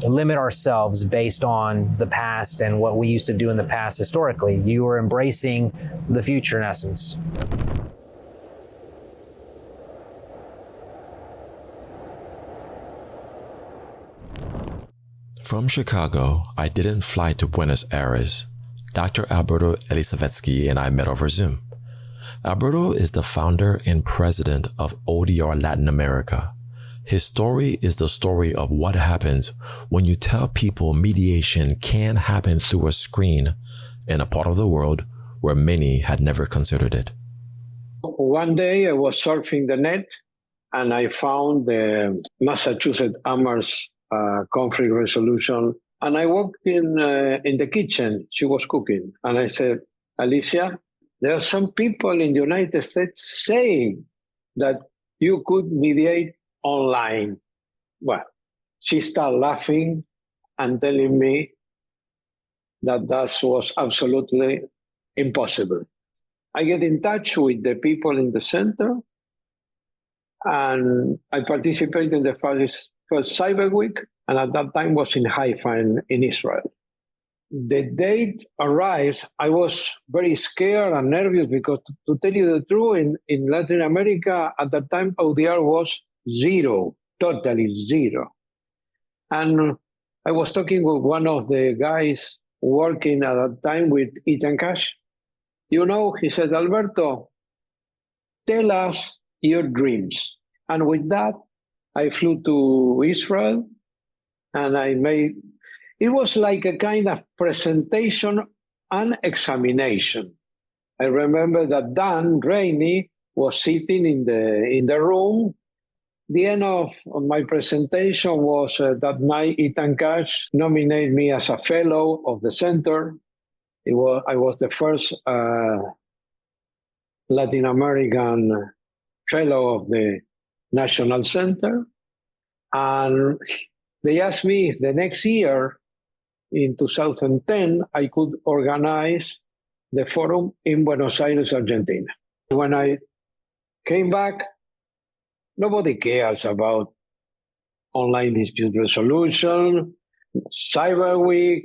limit ourselves based on the past and what we used to do in the past historically. You are embracing the future in essence. From Chicago, I didn't fly to Buenos Aires. Dr. Alberto Elisavetsky and I met over Zoom. Alberto is the founder and president of ODR Latin America. His story is the story of what happens when you tell people mediation can happen through a screen in a part of the world where many had never considered it. One day I was surfing the net and I found the Massachusetts Amherst conflict resolution. And I walked in the kitchen. She was cooking. And I said, Alicia, there are some people in the United States saying that you could mediate online. Well, she started laughing and telling me that was absolutely impossible. I get in touch with the people in the center, and I participate in the first Cyber Week, and at that time was in Haifa in Israel. The date arrived, I was very scared and nervous because, to tell you the truth, in Latin America at that time, ODR was zero, totally zero. And I was talking with one of the guys working at that time with Ethan Cash. He said, Alberto, tell us your dreams. And with that, I flew to Israel and it was like a kind of presentation and examination. I remember that Dan Rainey was sitting in the room. The end of my presentation was that night Ethan Cash nominated me as a fellow of the center. I was the first Latin American fellow of the National Center. And they asked me if the next year, in 2010, I could organize the forum in Buenos Aires, Argentina. When I came back, nobody cares about online dispute resolution, Cyber Week,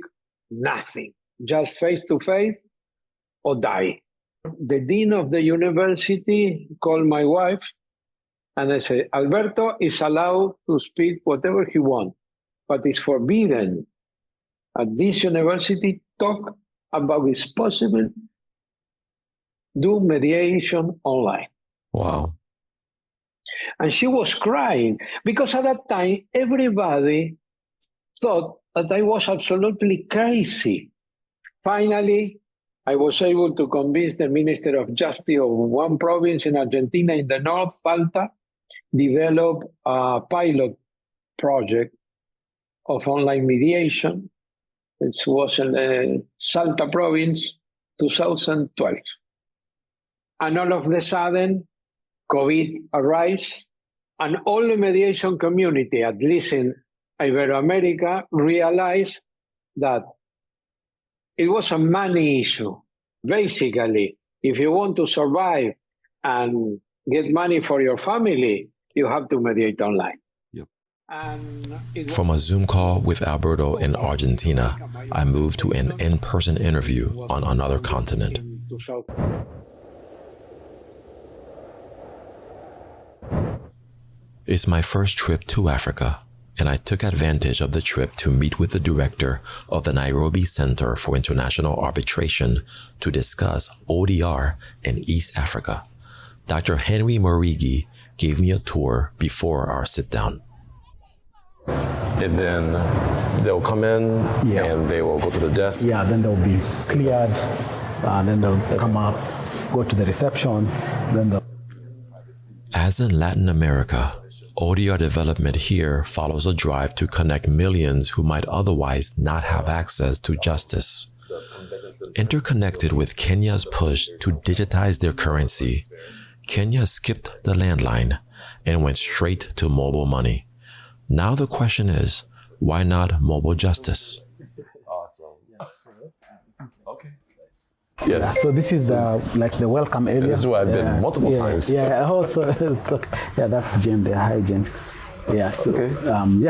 nothing. Just face-to-face or die. The dean of the university called my wife and I said, Alberto is allowed to speak whatever he wants, but it's forbidden at this university talk about it's possible do mediation online. Wow. And she was crying because at that time, everybody thought that I was absolutely crazy. Finally, I was able to convince the Minister of Justice of one province in Argentina in the north, Salta, develop a pilot project of online mediation. It was in Salta province, 2012. And all of a sudden, COVID arose, and all the mediation community, at least in Iberoamerica, realized that it was a money issue. Basically, if you want to survive and get money for your family, you have to mediate online. From a Zoom call with Alberto in Argentina, I moved to an in-person interview on another continent. It's my first trip to Africa, and I took advantage of the trip to meet with the director of the Nairobi Center for International Arbitration to discuss ODR in East Africa. Dr. Henry Morigi gave me a tour before our sit-down. And then they'll come in and they will go to the desk. Yeah, then they'll be cleared, then they'll come up, go to the reception, then they'll... As in Latin America, ODR development here follows a drive to connect millions who might otherwise not have access to justice. Interconnected with Kenya's push to digitize their currency, Kenya skipped the landline and went straight to mobile money. Now the question is, why not mobile justice? Awesome. Okay. Yes. Yes. Yeah, so this is like the welcome area. This is where I've been multiple times. Yeah. Also, yeah, that's Jen there. Hi, Jen. Yes. Okay.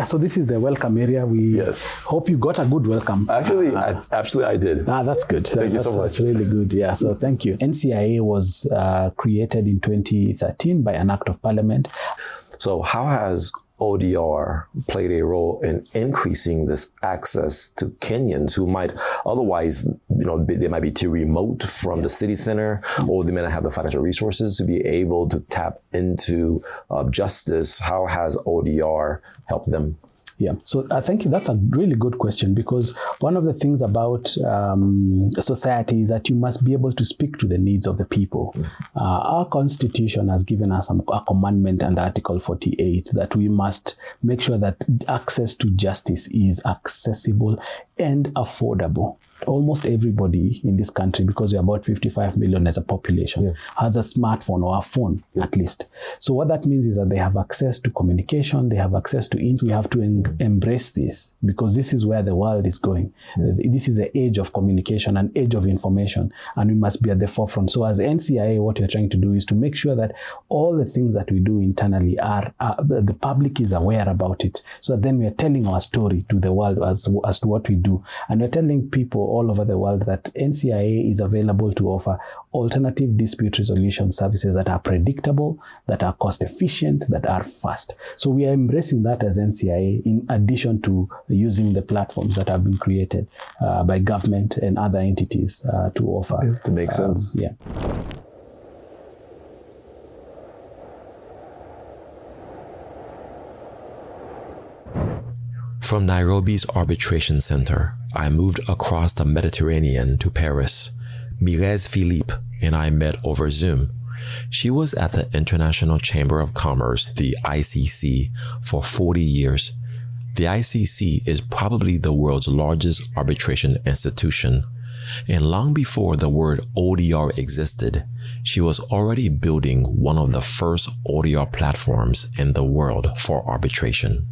So this is the welcome area. We hope you got a good welcome. Actually, absolutely, I did. That's good. Thank you so much. That's really good. Yeah. So thank you. NCIA was created in 2013 by an act of parliament. So how has ODR played a role in increasing this access to Kenyans who might otherwise, they might be too remote from the city center, or they may not have the financial resources to be able to tap into justice? How has ODR helped them? Yeah, so I think that's a really good question, because one of the things about society is that you must be able to speak to the needs of the people. Our constitution has given us a commandment under Article 48 that we must make sure that access to justice is accessible and affordable. Almost everybody in this country, because we're about 55 million as a population, has a smartphone or a phone at least. So what that means is that they have access to communication, they have access to it. We have to embrace this, because this is where the world is going. This is the age of communication, an age of information, and we must be at the forefront. So as NCIA, what we're trying to do is to make sure that all the things that we do internally are the public is aware about it. So that then we are telling our story to the world as to what we do. And we're telling people all over the world that NCIA is available to offer alternative dispute resolution services that are predictable, that are cost efficient, that are fast. So we are embracing that as NCIA, in addition to using the platforms that have been created by government and other entities to offer. That makes sense. Yeah. From Nairobi's arbitration center, I moved across the Mediterranean to Paris. Mirez Philippe and I met over Zoom. She was at the International Chamber of Commerce, the ICC, for 40 years. The ICC is probably the world's largest arbitration institution. And long before the word ODR existed, she was already building one of the first ODR platforms in the world for arbitration.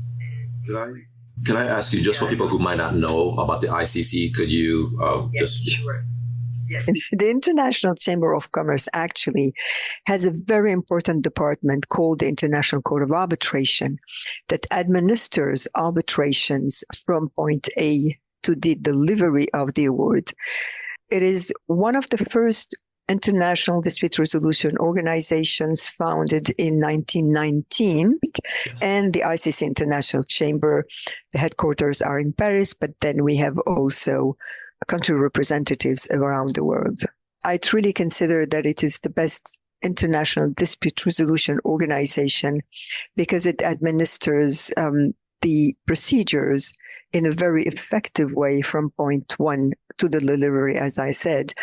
Can I ask you, just for people who might not know about the ICC, could you Sure. Yes. The International Chamber of Commerce actually has a very important department called the International Court of Arbitration that administers arbitrations from point A to the delivery of the award. It is one of the first international dispute resolution organizations founded in 1919, and the ICC International Chamber, the headquarters are in Paris, but then we have also country representatives around the world. I truly consider that it is the best international dispute resolution organization because it administers the procedures in a very effective way from point one to the delivery, as I said.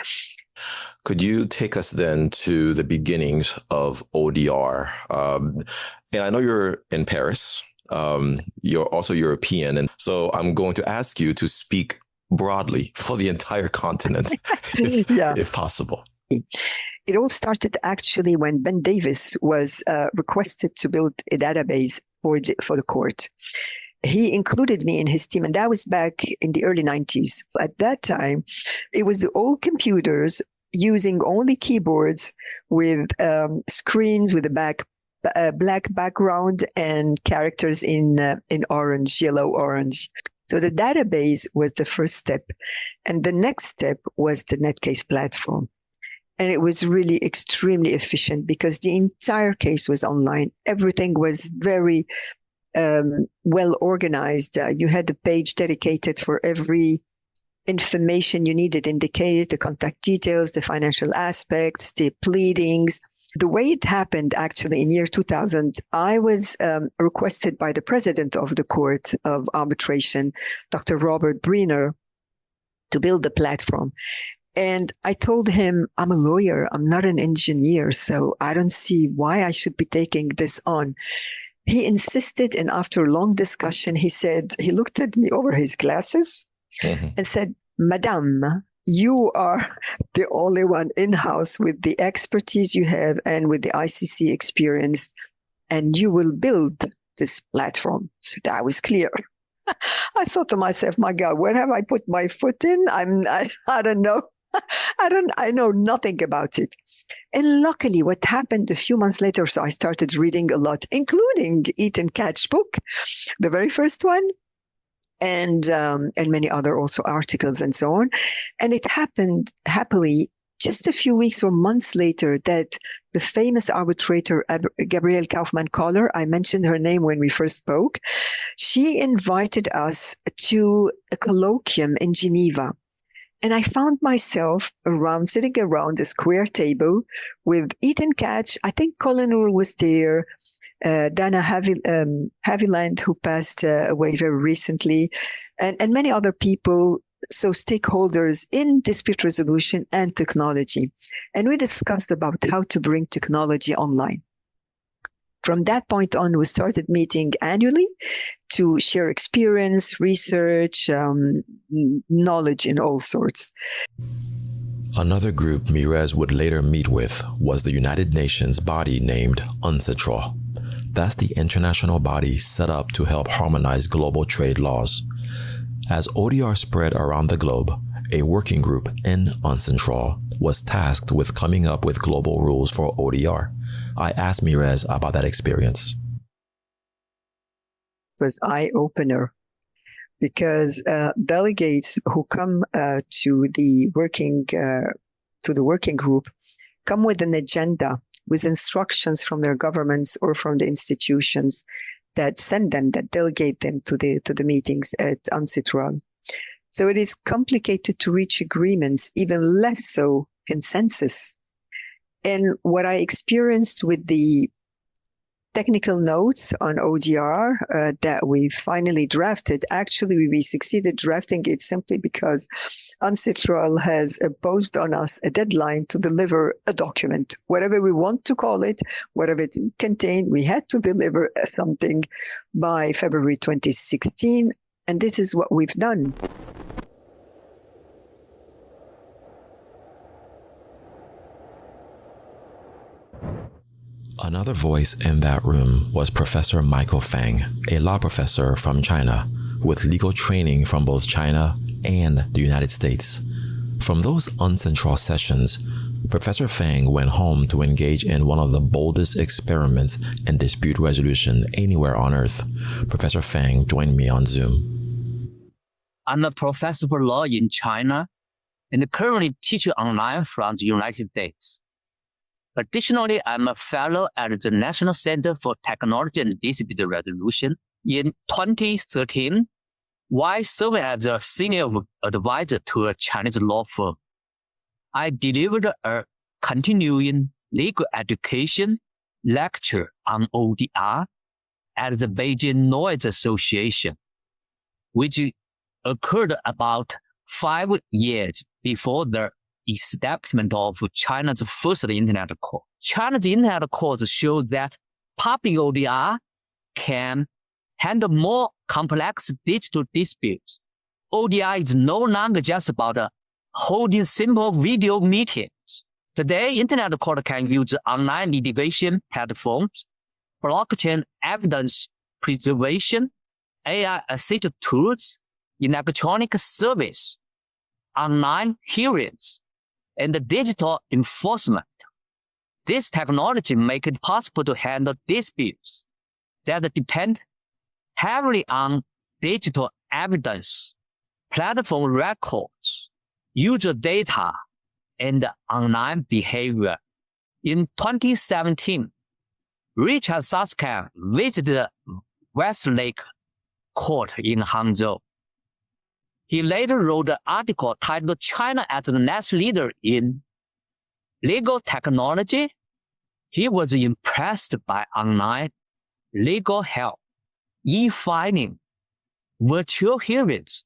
Could you take us then to the beginnings of ODR? And I know you're in Paris. You're also European. And so I'm going to ask you to speak broadly for the entire continent, if possible. It all started actually when Ben Davis was requested to build a database for the court. He included me in his team, and that was back in the early 90s. At that time, it was the old computers using only keyboards with screens with a black background and characters in orange, yellow, orange. So the database was the first step. And the next step was the Netcase platform. And it was really extremely efficient because the entire case was online. Everything was very well organized. You had a page dedicated for every information you needed in the case, the contact details, the financial aspects, the pleadings. The way it happened, actually, in year 2000, I was requested by the president of the Court of Arbitration, Dr. Robert Briner, to build the platform. And I told him, I'm a lawyer, I'm not an engineer, so I don't see why I should be taking this on. He insisted, and after a long discussion, he looked at me over his glasses and said, Madame, you are the only one in-house with the expertise you have and with the ICC experience, and you will build this platform. So that was clear. I thought to myself, my God, where have I put my foot in? I don't know. I know nothing about it. And luckily, what happened a few months later, so I started reading a lot, including Ethan Katch's book, the very first one, and many other also articles and so on. And it happened happily just a few weeks or months later that the famous arbitrator, Gabrielle Kaufmann-Koller, I mentioned her name when we first spoke, she invited us to a colloquium in Geneva. And I found myself sitting around a square table with Ethan Katch. I think Colin Rule was there, Dana Haviland, who passed away very recently, and many other people, so stakeholders in dispute resolution and technology. And we discussed about how to bring technology online. From that point on, we started meeting annually to share experience, research, knowledge in all sorts. Another group Mirez would later meet with was the United Nations body named UNCITRAL. That's the international body set up to help harmonize global trade laws. As ODR spread around the globe, a working group in UNCITRAL was tasked with coming up with global rules for ODR. I asked Mirez about that experience. It was eye-opener because delegates who come to the working group come with an agenda, with instructions from their governments or from the institutions that send them, that delegate them to the meetings at UNCITRAL. So it is complicated to reach agreements, even less so consensus. And what I experienced with the technical notes on ODR that we finally drafted, actually we succeeded drafting it simply because UNCITRAL has imposed on us a deadline to deliver a document. Whatever we want to call it, whatever it contained, we had to deliver something by February 2016. And this is what we've done. Another voice in that room was Professor Michael Fang, a law professor from China, with legal training from both China and the United States. From those UNCITRAL sessions, Professor Fang went home to engage in one of the boldest experiments in dispute resolution anywhere on Earth. Professor Fang joined me on Zoom. I'm a professor for law in China and currently teach online from the United States. Additionally, I'm a fellow at the National Center for Technology and Dispute Resolution. In 2013, while serving as a senior advisor to a Chinese law firm, I delivered a continuing legal education lecture on ODR at the Beijing Noise Association, which occurred about 5 years before the establishment of China's first internet court. China's internet courts show that public ODR can handle more complex digital disputes. ODR is no longer just about holding simple video meetings. Today, internet court can use online litigation platforms, blockchain evidence preservation, AI-assisted tools, electronic service, online hearings, and digital enforcement. This technology makes it possible to handle disputes that depend heavily on digital evidence, platform records, user data, and online behavior. In 2017, Richard Susskind visited Westlake Court in Hangzhou. He later wrote an article titled China as the Next Leader in Legal Technology. He was impressed by online legal help, e-filing, virtual hearings,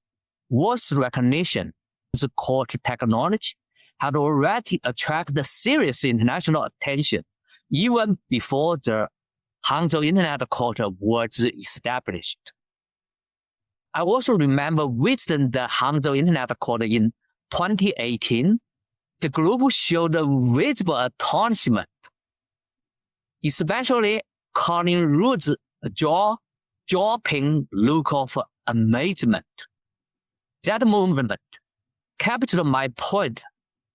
voice recognition. The court technology had already attracted serious international attention even before the Hangzhou Internet Court was established. I also remember visiting the Hangzhou Internet Court in 2018. The group showed a visible astonishment, especially Colin Root's jaw-dropping look of amazement. That moment captured my point.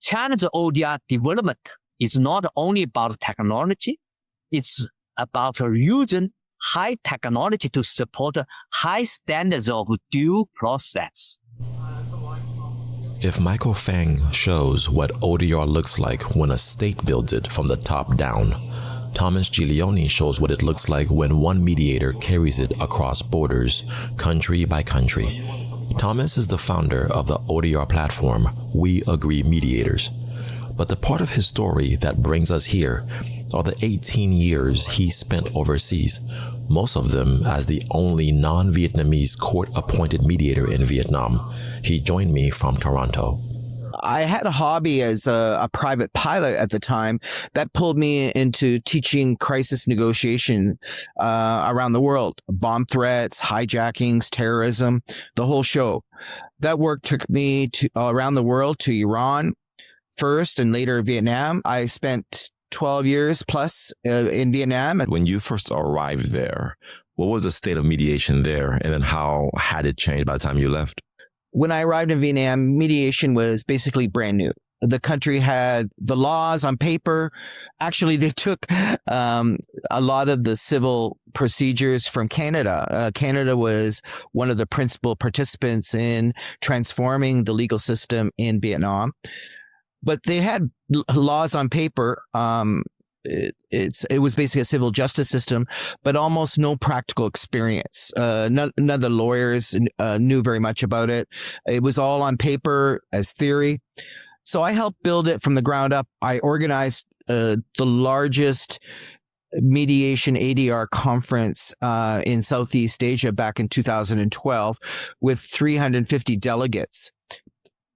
China's ODR development is not only about technology, it's about using high technology to support high standards of due process. If Michael Fang shows what ODR looks like when a state builds it from the top down, Thomas Giglione shows what it looks like when one mediator carries it across borders, country by country. Thomas is the founder of the ODR platform, We Agree Mediators. But the part of his story that brings us here are the 18 years he spent overseas, most of them as the only non-Vietnamese court-appointed mediator in Vietnam. He joined me from Toronto. I had a hobby as a private pilot at the time that pulled me into teaching crisis negotiation around the world. Bomb threats, hijackings, terrorism, the whole show. That work took me around the world to Iran first and later Vietnam. I spent 12 years plus in Vietnam. When you first arrived there, what was the state of mediation there? And then how had it changed by the time you left? When I arrived in Vietnam, mediation was basically brand new. The country had the laws on paper. Actually, they took a lot of the civil procedures from Canada. Canada was one of the principal participants in transforming the legal system in Vietnam. But they had laws on paper. It was basically a civil justice system, but almost no practical experience. None of the lawyers knew very much about it. It was all on paper as theory. So I helped build it from the ground up. I organized the largest mediation ADR conference in Southeast Asia back in 2012 with 350 delegates.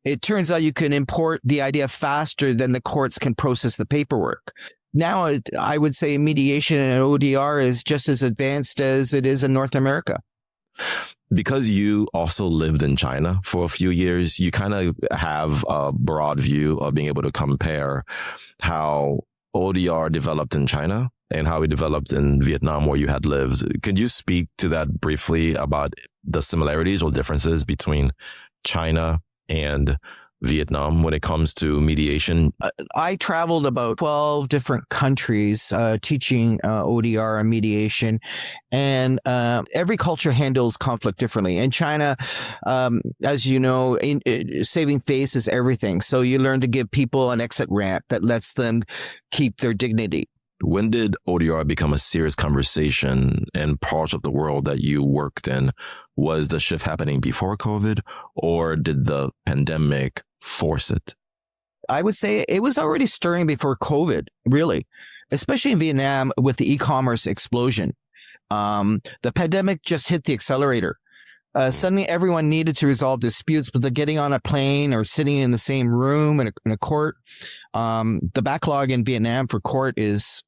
It turns out you can import the idea faster than the courts can process the paperwork. Now, I would say mediation and ODR is just as advanced as it is in North America. Because you also lived in China for a few years, you kind of have a broad view of being able to compare how ODR developed in China and how it developed in Vietnam where you had lived. Could you speak to that briefly about the similarities or differences between China and Vietnam when it comes to mediation? I traveled about 12 different countries teaching ODR and mediation, and every culture handles conflict differently. In China, as you know, saving face is everything. So you learn to give people an exit ramp that lets them keep their dignity. When did ODR become a serious conversation in parts of the world that you worked in? Was the shift happening before COVID, or did the pandemic force it? I would say it was already stirring before COVID, really, especially in Vietnam with the e-commerce explosion. The pandemic just hit the accelerator. Suddenly everyone needed to resolve disputes, but they're getting on a plane or sitting in the same room in a court. The backlog in Vietnam for court is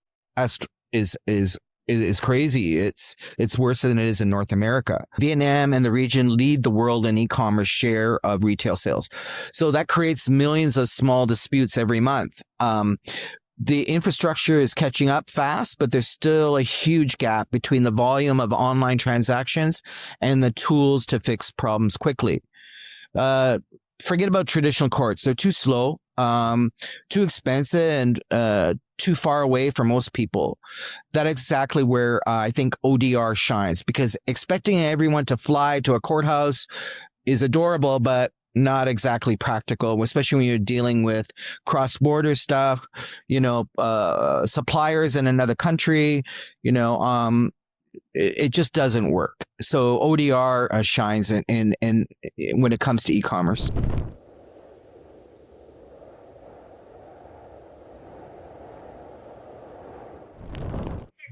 crazy. It's worse than it is in North America. Vietnam and the region lead the world in e-commerce share of retail sales. So that creates millions of small disputes every month. The infrastructure is catching up fast, but there's still a huge gap between the volume of online transactions and the tools to fix problems quickly. Forget about traditional courts. They're too slow, too expensive, and too far away for most people. That's exactly where I think ODR shines, because expecting everyone to fly to a courthouse is adorable, but not exactly practical, especially when you're dealing with cross-border stuff, suppliers in another country, it just doesn't work. So ODR shines in when it comes to e-commerce.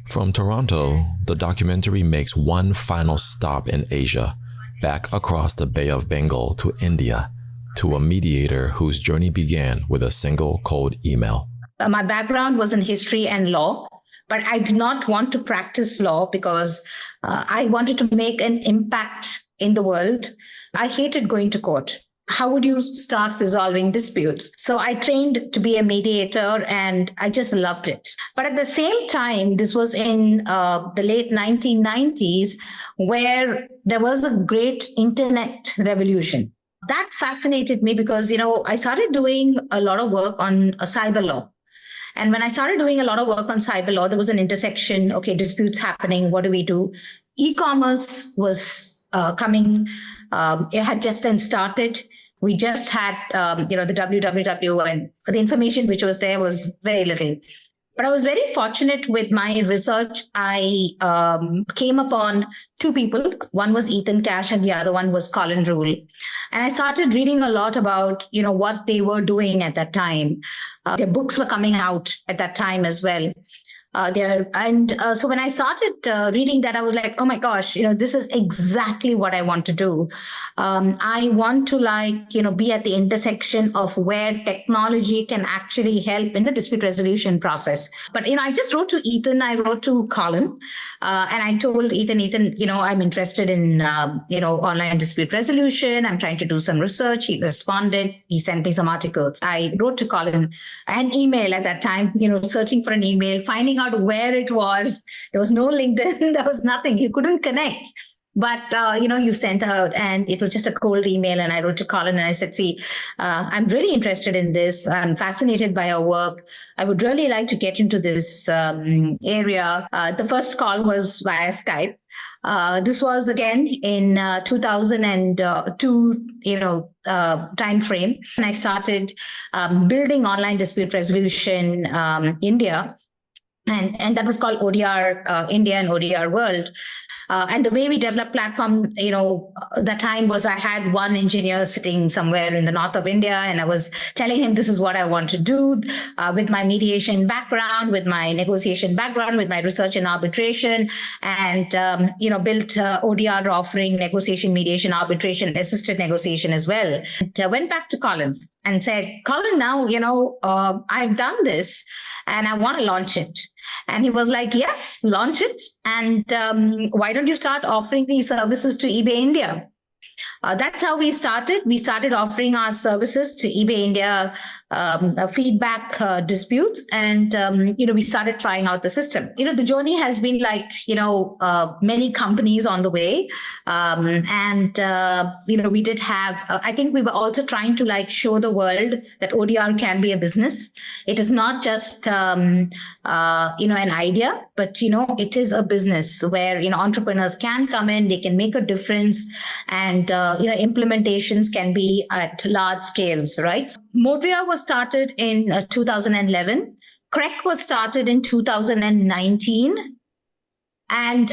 From Toronto, the documentary makes one final stop in Asia, back across the Bay of Bengal to India, to a mediator whose journey began with a single cold email. My background was in history and law, but I did not want to practice law because I wanted to make an impact in the world. I hated going to court. How would you start resolving disputes? So I trained to be a mediator and I just loved it. But at the same time, this was in the late 1990s, where there was a great internet revolution. That fascinated me because, I started doing a lot of work on cyber law. And when I started doing a lot of work on cyber law, there was an intersection. Okay, disputes happening. What do we do? E-commerce was coming. It had just then started. We just had, the www, and the information which was there was very little. But I was very fortunate with my research. I came upon two people. One was Ethan Cash and the other one was Colin Rule. And I started reading a lot about, what they were doing at that time. Their books were coming out at that time as well. So when I started reading that, I was like, oh my gosh, this is exactly what I want to do. I want to be at the intersection of where technology can actually help in the dispute resolution process. But, I just wrote to Ethan, I wrote to Colin, and I told Ethan, I'm interested in, online dispute resolution. I'm trying to do some research. He responded. He sent me some articles. I wrote to Colin an email at that time, searching for an email, finding out where it was. There was no LinkedIn. There was nothing. You couldn't connect. But, you sent out and it was just a cold email. And I wrote to Colin and I said, see, I'm really interested in this. I'm fascinated by your work. I would really like to get into this area. The first call was via Skype. This was again in 2002, time frame. And I started building online dispute resolution India. And that was called ODR India and ODR World. And the way we developed platform, that time was I had one engineer sitting somewhere in the north of India, and I was telling him this is what I want to do with my mediation background, with my negotiation background, with my research and arbitration, and, built ODR offering negotiation, mediation, arbitration, assisted negotiation as well. And I went back to Colin and said, Colin, now, I've done this and I want to launch it. And he was like, yes, launch it. And why don't you start offering these services to eBay India? That's how we started. We started offering our services to eBay India feedback disputes. And, we started trying out the system. The journey has been like, many companies on the way. We did have, I think we were also trying to show the world that ODR can be a business. It is not just, an idea, but, it is a business where, entrepreneurs can come in, they can make a difference, and, implementations can be at large scales, right? Modria was started in 2011. CREC was started in 2019. And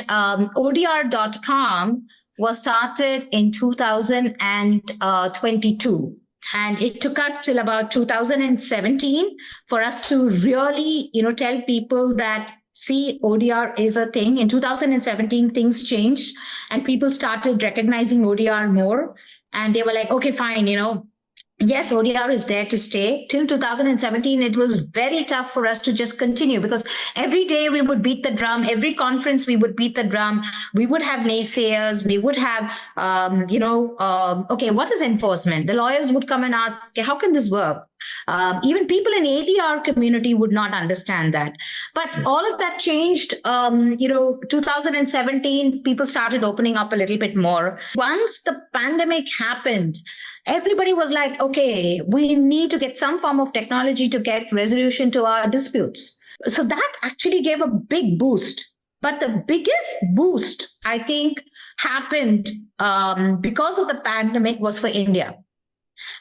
ODR.com was started in 2022. And it took us till about 2017 for us to really, tell people that, see, ODR is a thing. In 2017, things changed and people started recognizing ODR more. And they were like, okay, fine, yes, ODR is there to stay. Till 2017, it was very tough for us to just continue because every day we would beat the drum. Every conference we would beat the drum. We would have naysayers. We would have, okay, what is enforcement? The lawyers would come and ask, okay, how can this work? Even people in ADR community would not understand that. But all of that changed. 2017, people started opening up a little bit more. Once the pandemic happened, everybody was like, okay, we need to get some form of technology to get resolution to our disputes. So that actually gave a big boost. But the biggest boost, I think, happened because of the pandemic was for India.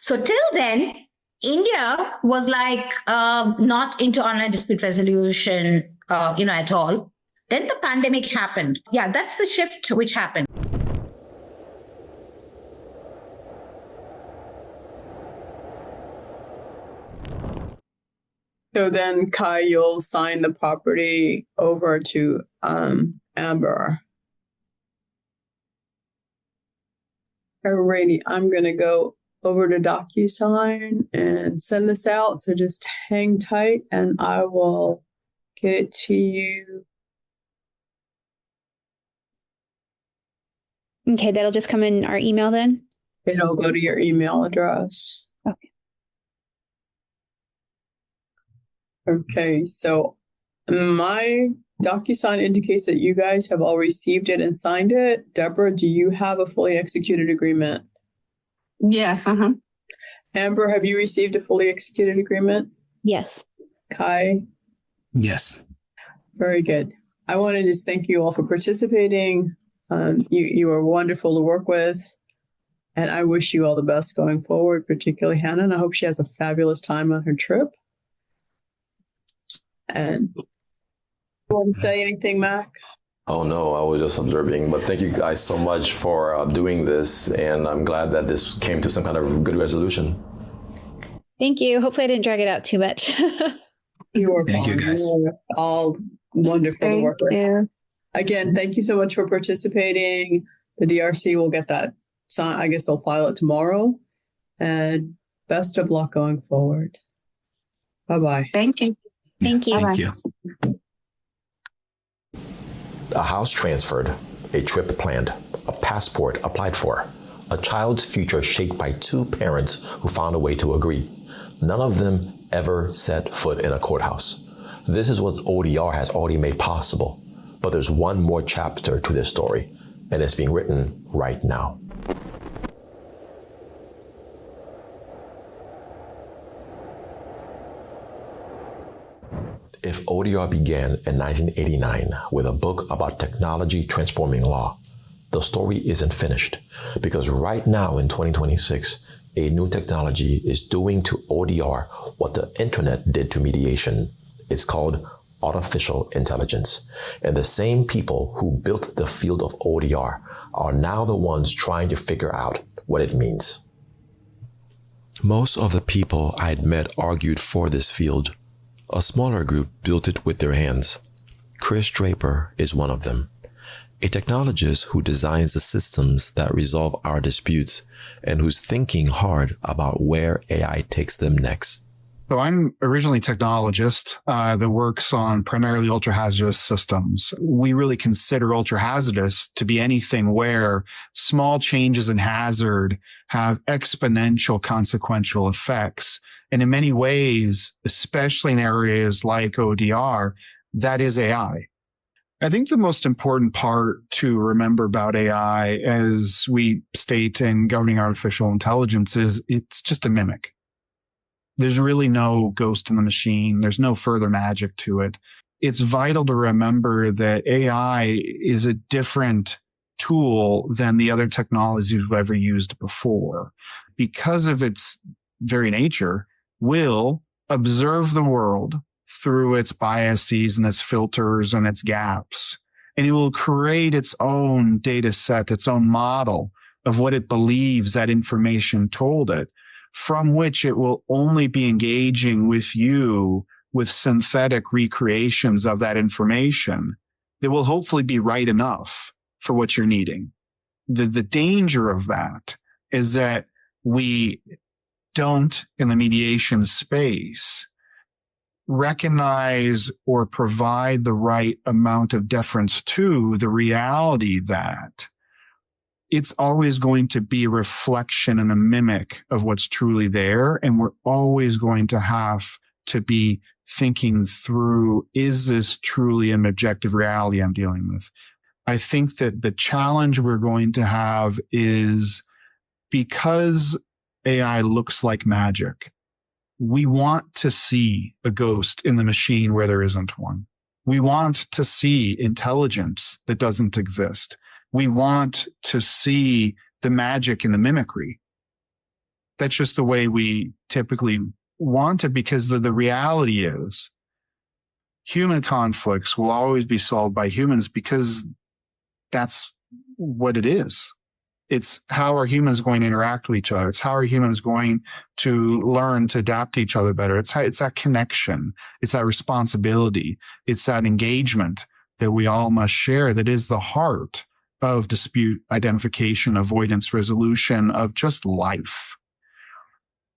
So till then, India was like not into online dispute resolution, at all. Then the pandemic happened. Yeah, that's the shift which happened. So then, Kai, you'll sign the property over to Amber. Alrighty, I'm going to go over to DocuSign and send this out. So just hang tight and I will get it to you. Okay, that'll just come in our email then? It'll go to your email address. Okay. Okay, so my DocuSign indicates that you guys have all received it and signed it. Deborah, do you have a fully executed agreement? Yes. Amber, have you received a fully executed agreement? Yes. Kai? Yes. Very good. I want to just thank you all for participating. You are wonderful to work with. And I wish you all the best going forward, particularly Hannah. And I hope she has a fabulous time on her trip. And you want to say anything, Mac? Oh, no, I was just observing. But thank you guys so much for doing this. And I'm glad that this came to some kind of good resolution. Thank you. Hopefully I didn't drag it out too much. You are Thank you, guys. All wonderful to work with. Again, thank you so much for participating. The DRC will get that signed. I guess they'll file it tomorrow. And best of luck going forward. Bye-bye. Thank you. Thank you. Thank you. A house transferred, a trip planned, a passport applied for, a child's future shaped by two parents who found a way to agree. None of them ever set foot in a courthouse. This is what ODR has already made possible. But there's one more chapter to this story, and it's being written right now. If ODR began in 1989 with a book about technology transforming law, the story isn't finished, because right now in 2026, a new technology is doing to ODR what the internet did to mediation. It's called artificial intelligence. And the same people who built the field of ODR are now the ones trying to figure out what it means. Most of the people I'd met argued for this field. A smaller group built it with their hands. Chris Draper is one of them, a technologist who designs the systems that resolve our disputes and who's thinking hard about where AI takes them next. So I'm originally a technologist that works on primarily ultra-hazardous systems. We really consider ultra-hazardous to be anything where small changes in hazard have exponential consequential effects. And in many ways, especially in areas like ODR, that is AI. I think the most important part to remember about AI, as we state in governing artificial intelligence, is it's just a mimic. There's really no ghost in the machine. There's no further magic to it. It's vital to remember that AI is a different tool than the other technologies we've ever used before. Because of its very nature, will observe the world through its biases and its filters and its gaps. And it will create its own data set, its own model of what it believes that information told it from which it will only be engaging with you with synthetic recreations of that information that will hopefully be right enough for what you're needing. The danger of that is that we don't, in the mediation space, recognize or provide the right amount of deference to the reality that it's always going to be a reflection and a mimic of what's truly there. And we're always going to have to be thinking through, is this truly an objective reality I'm dealing with? I think that the challenge we're going to have is, because AI looks like magic, we want to see a ghost in the machine where there isn't one. We want to see intelligence that doesn't exist. We want to see the magic in the mimicry. That's just the way we typically want it, because the reality is human conflicts will always be solved by humans, because that's what it is. It's how are humans going to interact with each other? It's how are humans going to learn to adapt to each other better? It's that connection. It's that responsibility. It's that engagement that we all must share that is the heart of dispute identification, avoidance, resolution, of just life.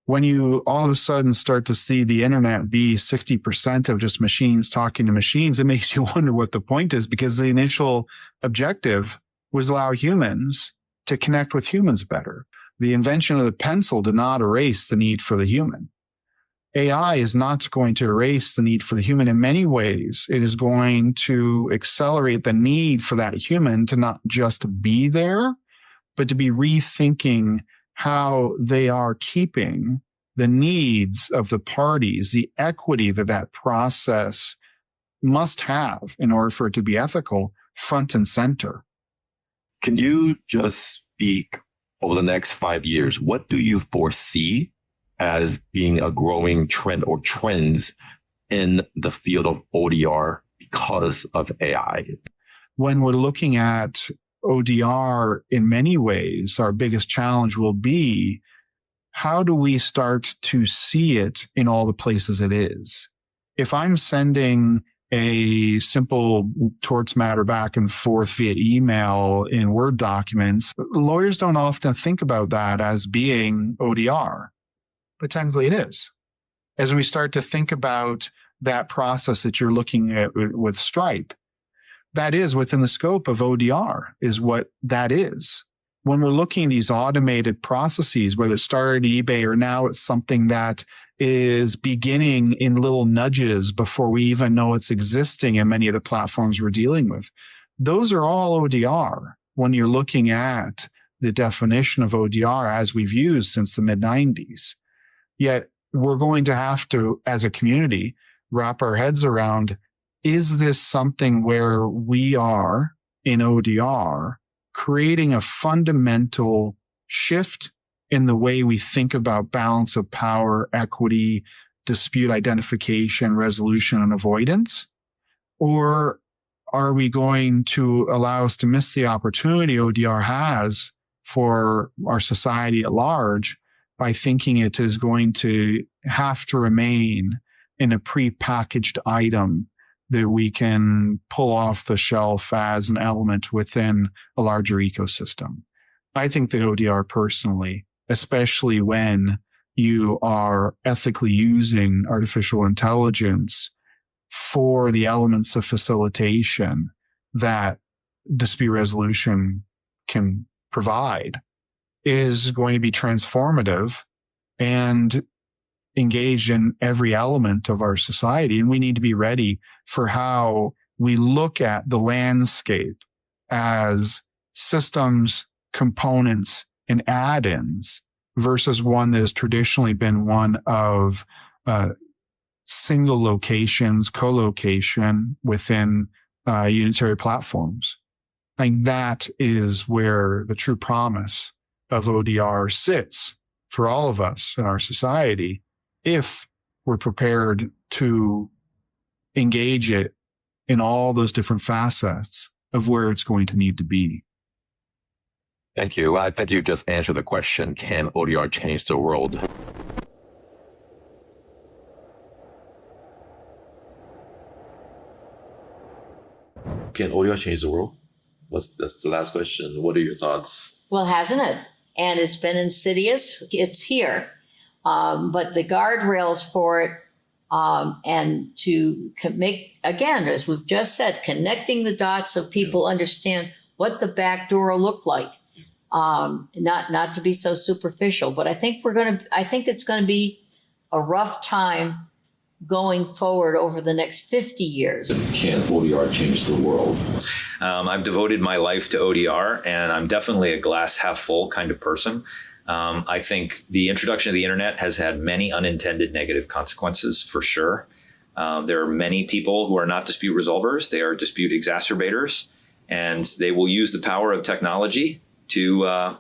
When you all of a sudden start to see the internet be 60% of just machines talking to machines, it makes you wonder what the point is, because the initial objective was allow humans to connect with humans better. The invention of the pencil did not erase the need for the human. AI is not going to erase the need for the human. In many ways, it is going to accelerate the need for that human to not just be there, but to be rethinking how they are keeping the needs of the parties, the equity that process must have in order for it to be ethical, front and center. Can you just speak over the next 5 years? What do you foresee as being a growing trend or trends in the field of ODR because of AI? When we're looking at ODR, in many ways, our biggest challenge will be, how do we start to see it in all the places it is? If I'm sending a simple torts matter back and forth via email in Word documents, lawyers don't often think about that as being ODR, but technically it is. As we start to think about that process that you're looking at with Stripe, that is within the scope of ODR, is what that is. When we're looking at these automated processes, whether it started at eBay or now it's something that is beginning in little nudges before we even know it's existing in many of the platforms we're dealing with, those are all ODR when you're looking at the definition of ODR as we've used since the mid-90s. Yet we're going to have to, as a community, wrap our heads around, is this something where we are in ODR creating a fundamental shift in the way we think about balance of power, equity, dispute identification, resolution, and avoidance? Or are we going to allow us to miss the opportunity ODR has for our society at large by thinking it is going to have to remain in a prepackaged item that we can pull off the shelf as an element within a larger ecosystem? I think that ODR personally, especially when you are ethically using artificial intelligence for the elements of facilitation that dispute resolution can provide, is going to be transformative and engaged in every element of our society. And we need to be ready for how we look at the landscape as systems, components, and add-ins versus one that has traditionally been one of single locations, co-location within unitary platforms. And that is where the true promise of ODR sits for all of us in our society, if we're prepared to engage it in all those different facets of where it's going to need to be. Thank you. I think you just answered the question, can ODR change the world? can ODR change the world? That's the last question. What are your thoughts? Well, hasn't it? And it's been insidious. It's here. But the guardrails for it, and to make, again, as we've just said, connecting the dots so people understand what the back door looked like. Not to be so superficial, but I think it's going to be a rough time going forward over the next 50 years. Can ODR change the world? I've devoted my life to ODR, and I'm definitely a glass half full kind of person. I think the introduction of the internet has had many unintended negative consequences, for sure. There are many people who are not dispute resolvers. They are dispute exacerbators, and they will use the power of technology to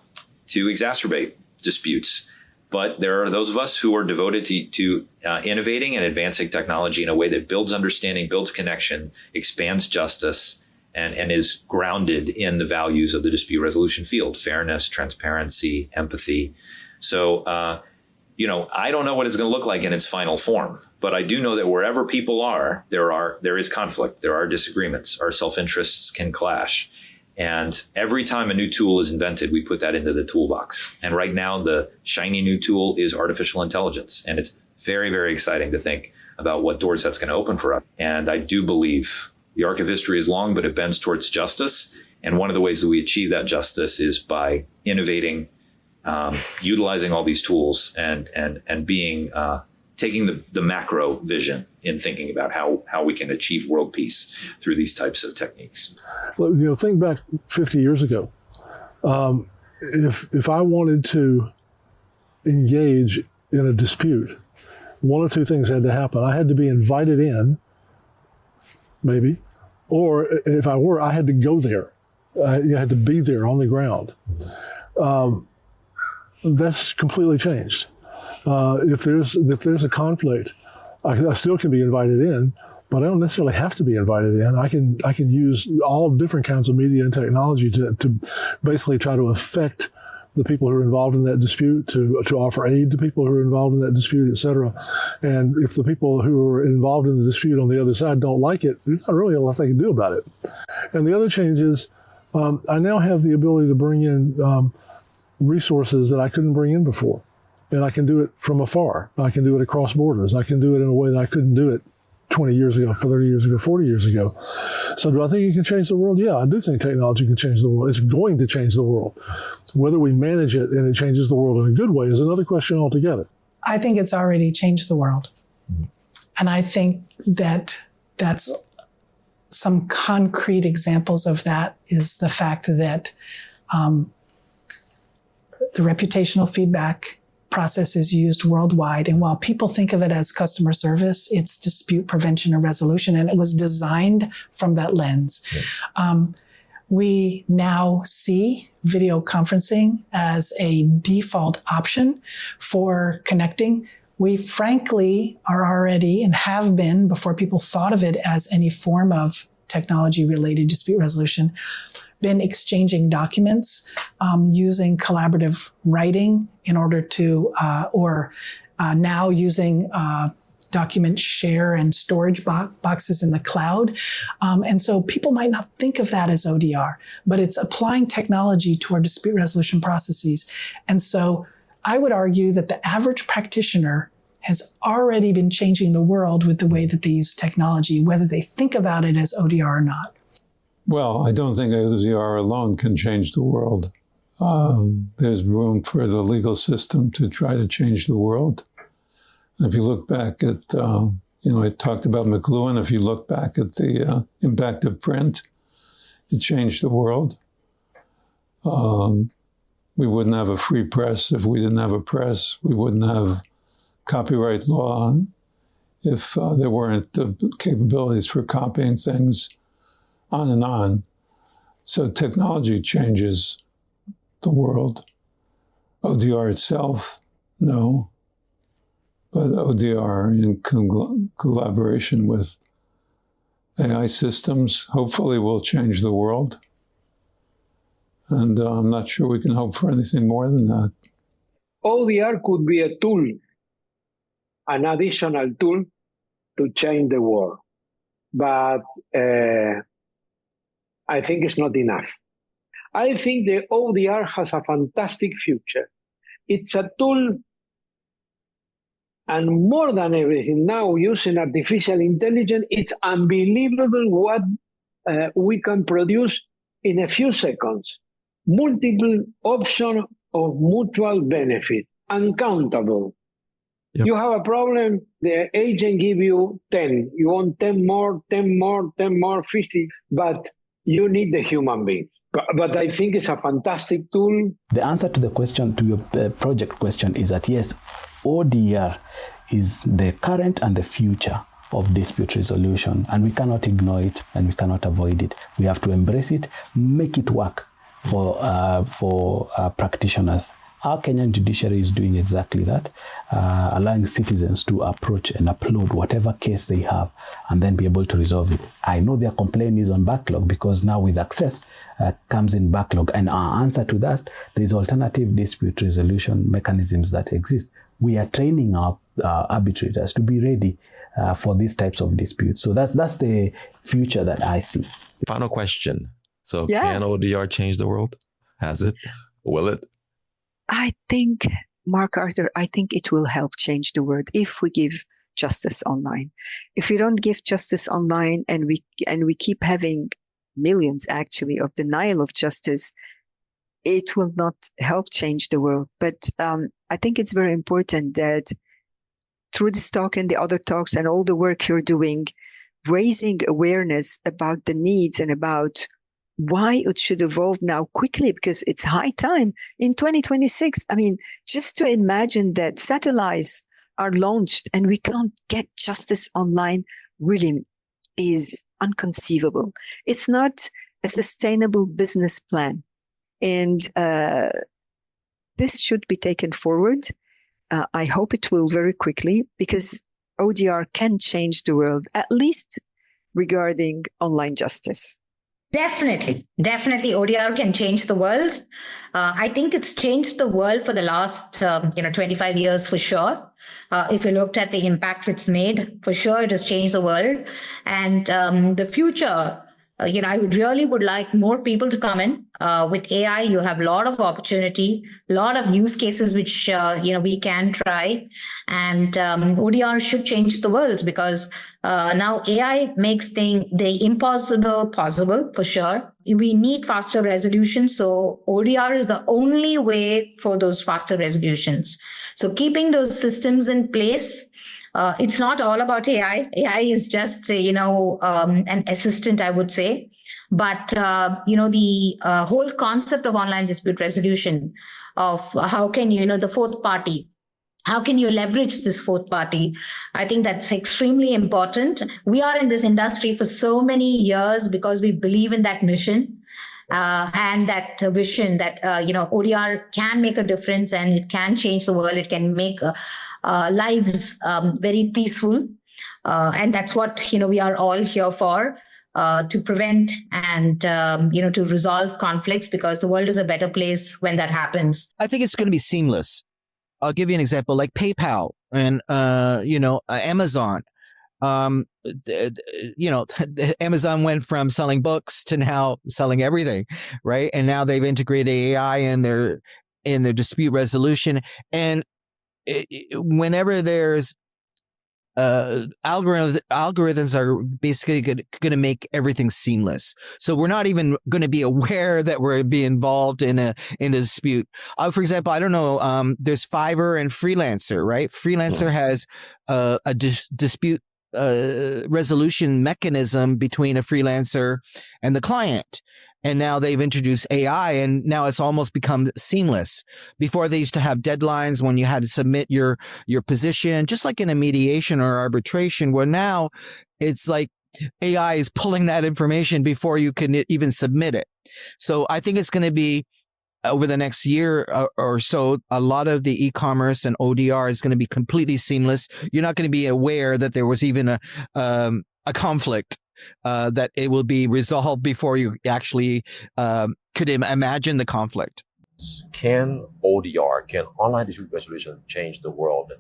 exacerbate disputes. But there are those of us who are devoted to innovating and advancing technology in a way that builds understanding, builds connection, expands justice, and is grounded in the values of the dispute resolution field: fairness, transparency, empathy. So, I don't know what it's going to look like in its final form, but I do know that wherever people are, there is conflict, there are disagreements, our self-interests can clash. And every time a new tool is invented, we put that into the toolbox. And right now, the shiny new tool is artificial intelligence. And it's very, very exciting to think about what doors that's going to open for us. And I do believe the arc of history is long, but it bends towards justice. And one of the ways that we achieve that justice is by innovating, utilizing all these tools and being taking the macro vision in thinking about how we can achieve world peace through these types of techniques. Well, think back 50 years ago. If I wanted to engage in a dispute, one or two things had to happen. I had to be invited in, maybe, or if I had to go there. I had to be there on the ground. That's completely changed. If there's a conflict, I still can be invited in, but I don't necessarily have to be invited in. I can use all different kinds of media and technology to basically try to affect the people who are involved in that dispute, to offer aid to people who are involved in that dispute, et cetera. And if the people who are involved in the dispute on the other side don't like it, there's not really a lot they can do about it. And the other change is I now have the ability to bring in resources that I couldn't bring in before. And I can do it from afar. I can do it across borders. I can do it in a way that I couldn't do it 20 years ago, 30 years ago, 40 years ago. So do I think it can change the world? Yeah, I do think technology can change the world. It's going to change the world. Whether we manage it and it changes the world in a good way is another question altogether. I think it's already changed the world. And I think that's some concrete examples of that is the fact that the reputational feedback process is used worldwide. And while people think of it as customer service, it's dispute prevention and resolution. And it was designed from that lens. Yeah. We now see video conferencing as a default option for connecting. We frankly are already and have been, before people thought of it as any form of technology-related dispute resolution, been exchanging documents using collaborative writing in order to, now using document share and storage boxes in the cloud. And so people might not think of that as ODR, but it's applying technology to our dispute resolution processes. And so I would argue that the average practitioner has already been changing the world with the way that they use technology, whether they think about it as ODR or not. Well, I don't think ODR alone can change the world. There's room for the legal system to try to change the world. If you look back at, I talked about McLuhan. If you look back at the impact of print, it changed the world. We wouldn't have a free press if we didn't have a press. We wouldn't have copyright law if there weren't the capabilities for copying things. On and on. So technology changes the world. ODR itself, no. But ODR in collaboration with AI systems hopefully will change the world. And I'm not sure we can hope for anything more than that. ODR could be a tool, an additional tool to change the world. But I think it's not enough. I think the ODR has a fantastic future. It's a tool, and more than everything, now using artificial intelligence, it's unbelievable what we can produce in a few seconds. Multiple options of mutual benefit, uncountable. Yep. You have a problem, the agent give you 10. You want 10 more, 10 more, 10 more, 50, but you need the human being. But I think it's a fantastic tool. The answer to the question, to your project question, is that yes, ODR is the current and the future of dispute resolution, and we cannot ignore it and we cannot avoid it. We have to embrace it, make it work for practitioners. Our Kenyan judiciary is doing exactly that, allowing citizens to approach and upload whatever case they have and then be able to resolve it. I know their complaint is on backlog because now with access comes in backlog. And our answer to that, there's alternative dispute resolution mechanisms that exist. We are training our arbitrators to be ready for these types of disputes. So that's the future that I see. Final question. So can ODR change the world? Has it? Will it? I think, Mark Arthur, I think it will help change the world if we give justice online. If we don't give justice online and we keep having millions actually of denial of justice, it will not help change the world. But I think it's very important that through this talk and the other talks and all the work you're doing, raising awareness about the needs and about why it should evolve now quickly, because it's high time in 2026. I mean, just to imagine that satellites are launched and we can't get justice online really is inconceivable. It's not a sustainable business plan. And this should be taken forward. I hope it will very quickly, because ODR can change the world, at least regarding online justice. Definitely ODR can change the world. I think it's changed the world for the last 25 years for sure. If you looked at the impact it's made, for sure it has changed the world. And the future, I would like more people to come in. With AI, you have a lot of opportunity, a lot of use cases which we can try, and ODR should change the world, because now AI makes the impossible possible for sure. We need faster resolution, so ODR is the only way for those faster resolutions. So keeping those systems in place. It's not all about AI. AI is just, an assistant, I would say. But, the whole concept of online dispute resolution, of how can the fourth party, how can you leverage this fourth party? I think that's extremely important. We are in this industry for so many years because we believe in that mission. And that vision that, ODR can make a difference and it can change the world. It can make lives very peaceful. And that's what, we are all here for, to prevent and, to resolve conflicts, because the world is a better place when that happens. I think it's going to be seamless. I'll give you an example, like PayPal and, Amazon. Amazon went from selling books to now selling everything, right? And now they've integrated AI in their dispute resolution. And whenever there's algorithms are basically going to make everything seamless. So we're not even going to be aware that we're being involved in a dispute. For example, I don't know. There's Fiverr and Freelancer, right? Freelancer has a dispute resolution mechanism between a freelancer and the client. And now they've introduced AI, and now it's almost become seamless. Before, they used to have deadlines when you had to submit your position, just like in a mediation or arbitration, where now it's like AI is pulling that information before you can even submit it. So I think it's going to be, over the next year or so, a lot of the e-commerce and ODR is going to be completely seamless. You're not going to be aware that there was even a conflict, that it will be resolved before you actually could imagine the conflict. Can online dispute resolution change the world?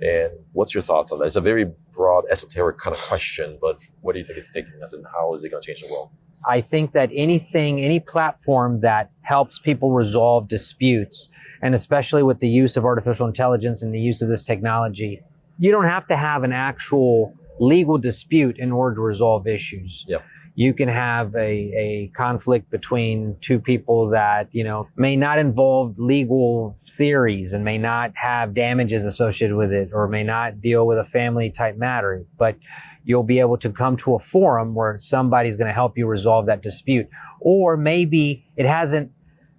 And what's your thoughts on that? It's a very broad, esoteric kind of question, but what do you think it's taking us, and how is it going to change the world? I think that any platform that helps people resolve disputes, and especially with the use of artificial intelligence and the use of this technology, you don't have to have an actual legal dispute in order to resolve issues. Yep. You can have a conflict between two people that, may not involve legal theories and may not have damages associated with it, or may not deal with a family type matter, but you'll be able to come to a forum where somebody's going to help you resolve that dispute. Or maybe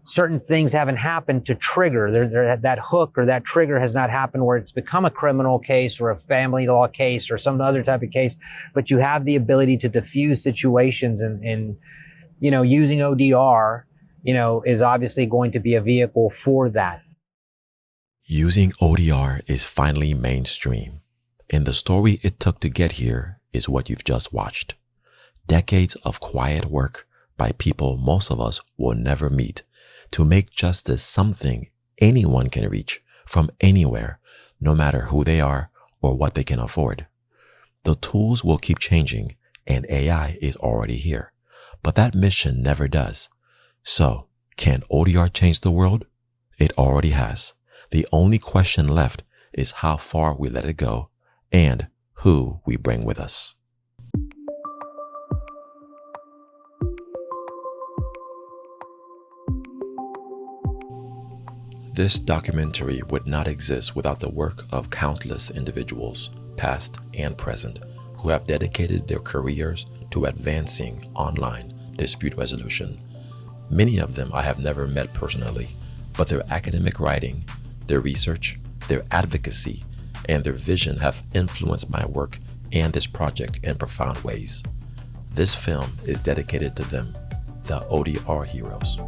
certain things haven't happened to trigger. That hook or that trigger has not happened where it's become a criminal case or a family law case or some other type of case, but you have the ability to diffuse situations and using ODR, is obviously going to be a vehicle for that. Using ODR is finally mainstream, and the story it took to get here is what you've just watched. Decades of quiet work by people most of us will never meet to make justice something anyone can reach from anywhere, no matter who they are or what they can afford. The tools will keep changing, and AI is already here, but that mission never does. So, can ODR change the world? It already has. The only question left is how far we let it go and who we bring with us. This documentary would not exist without the work of countless individuals, past and present, who have dedicated their careers to advancing online dispute resolution. Many of them I have never met personally, but their academic writing, their research, their advocacy, and their vision have influenced my work and this project in profound ways. This film is dedicated to them, the ODR heroes.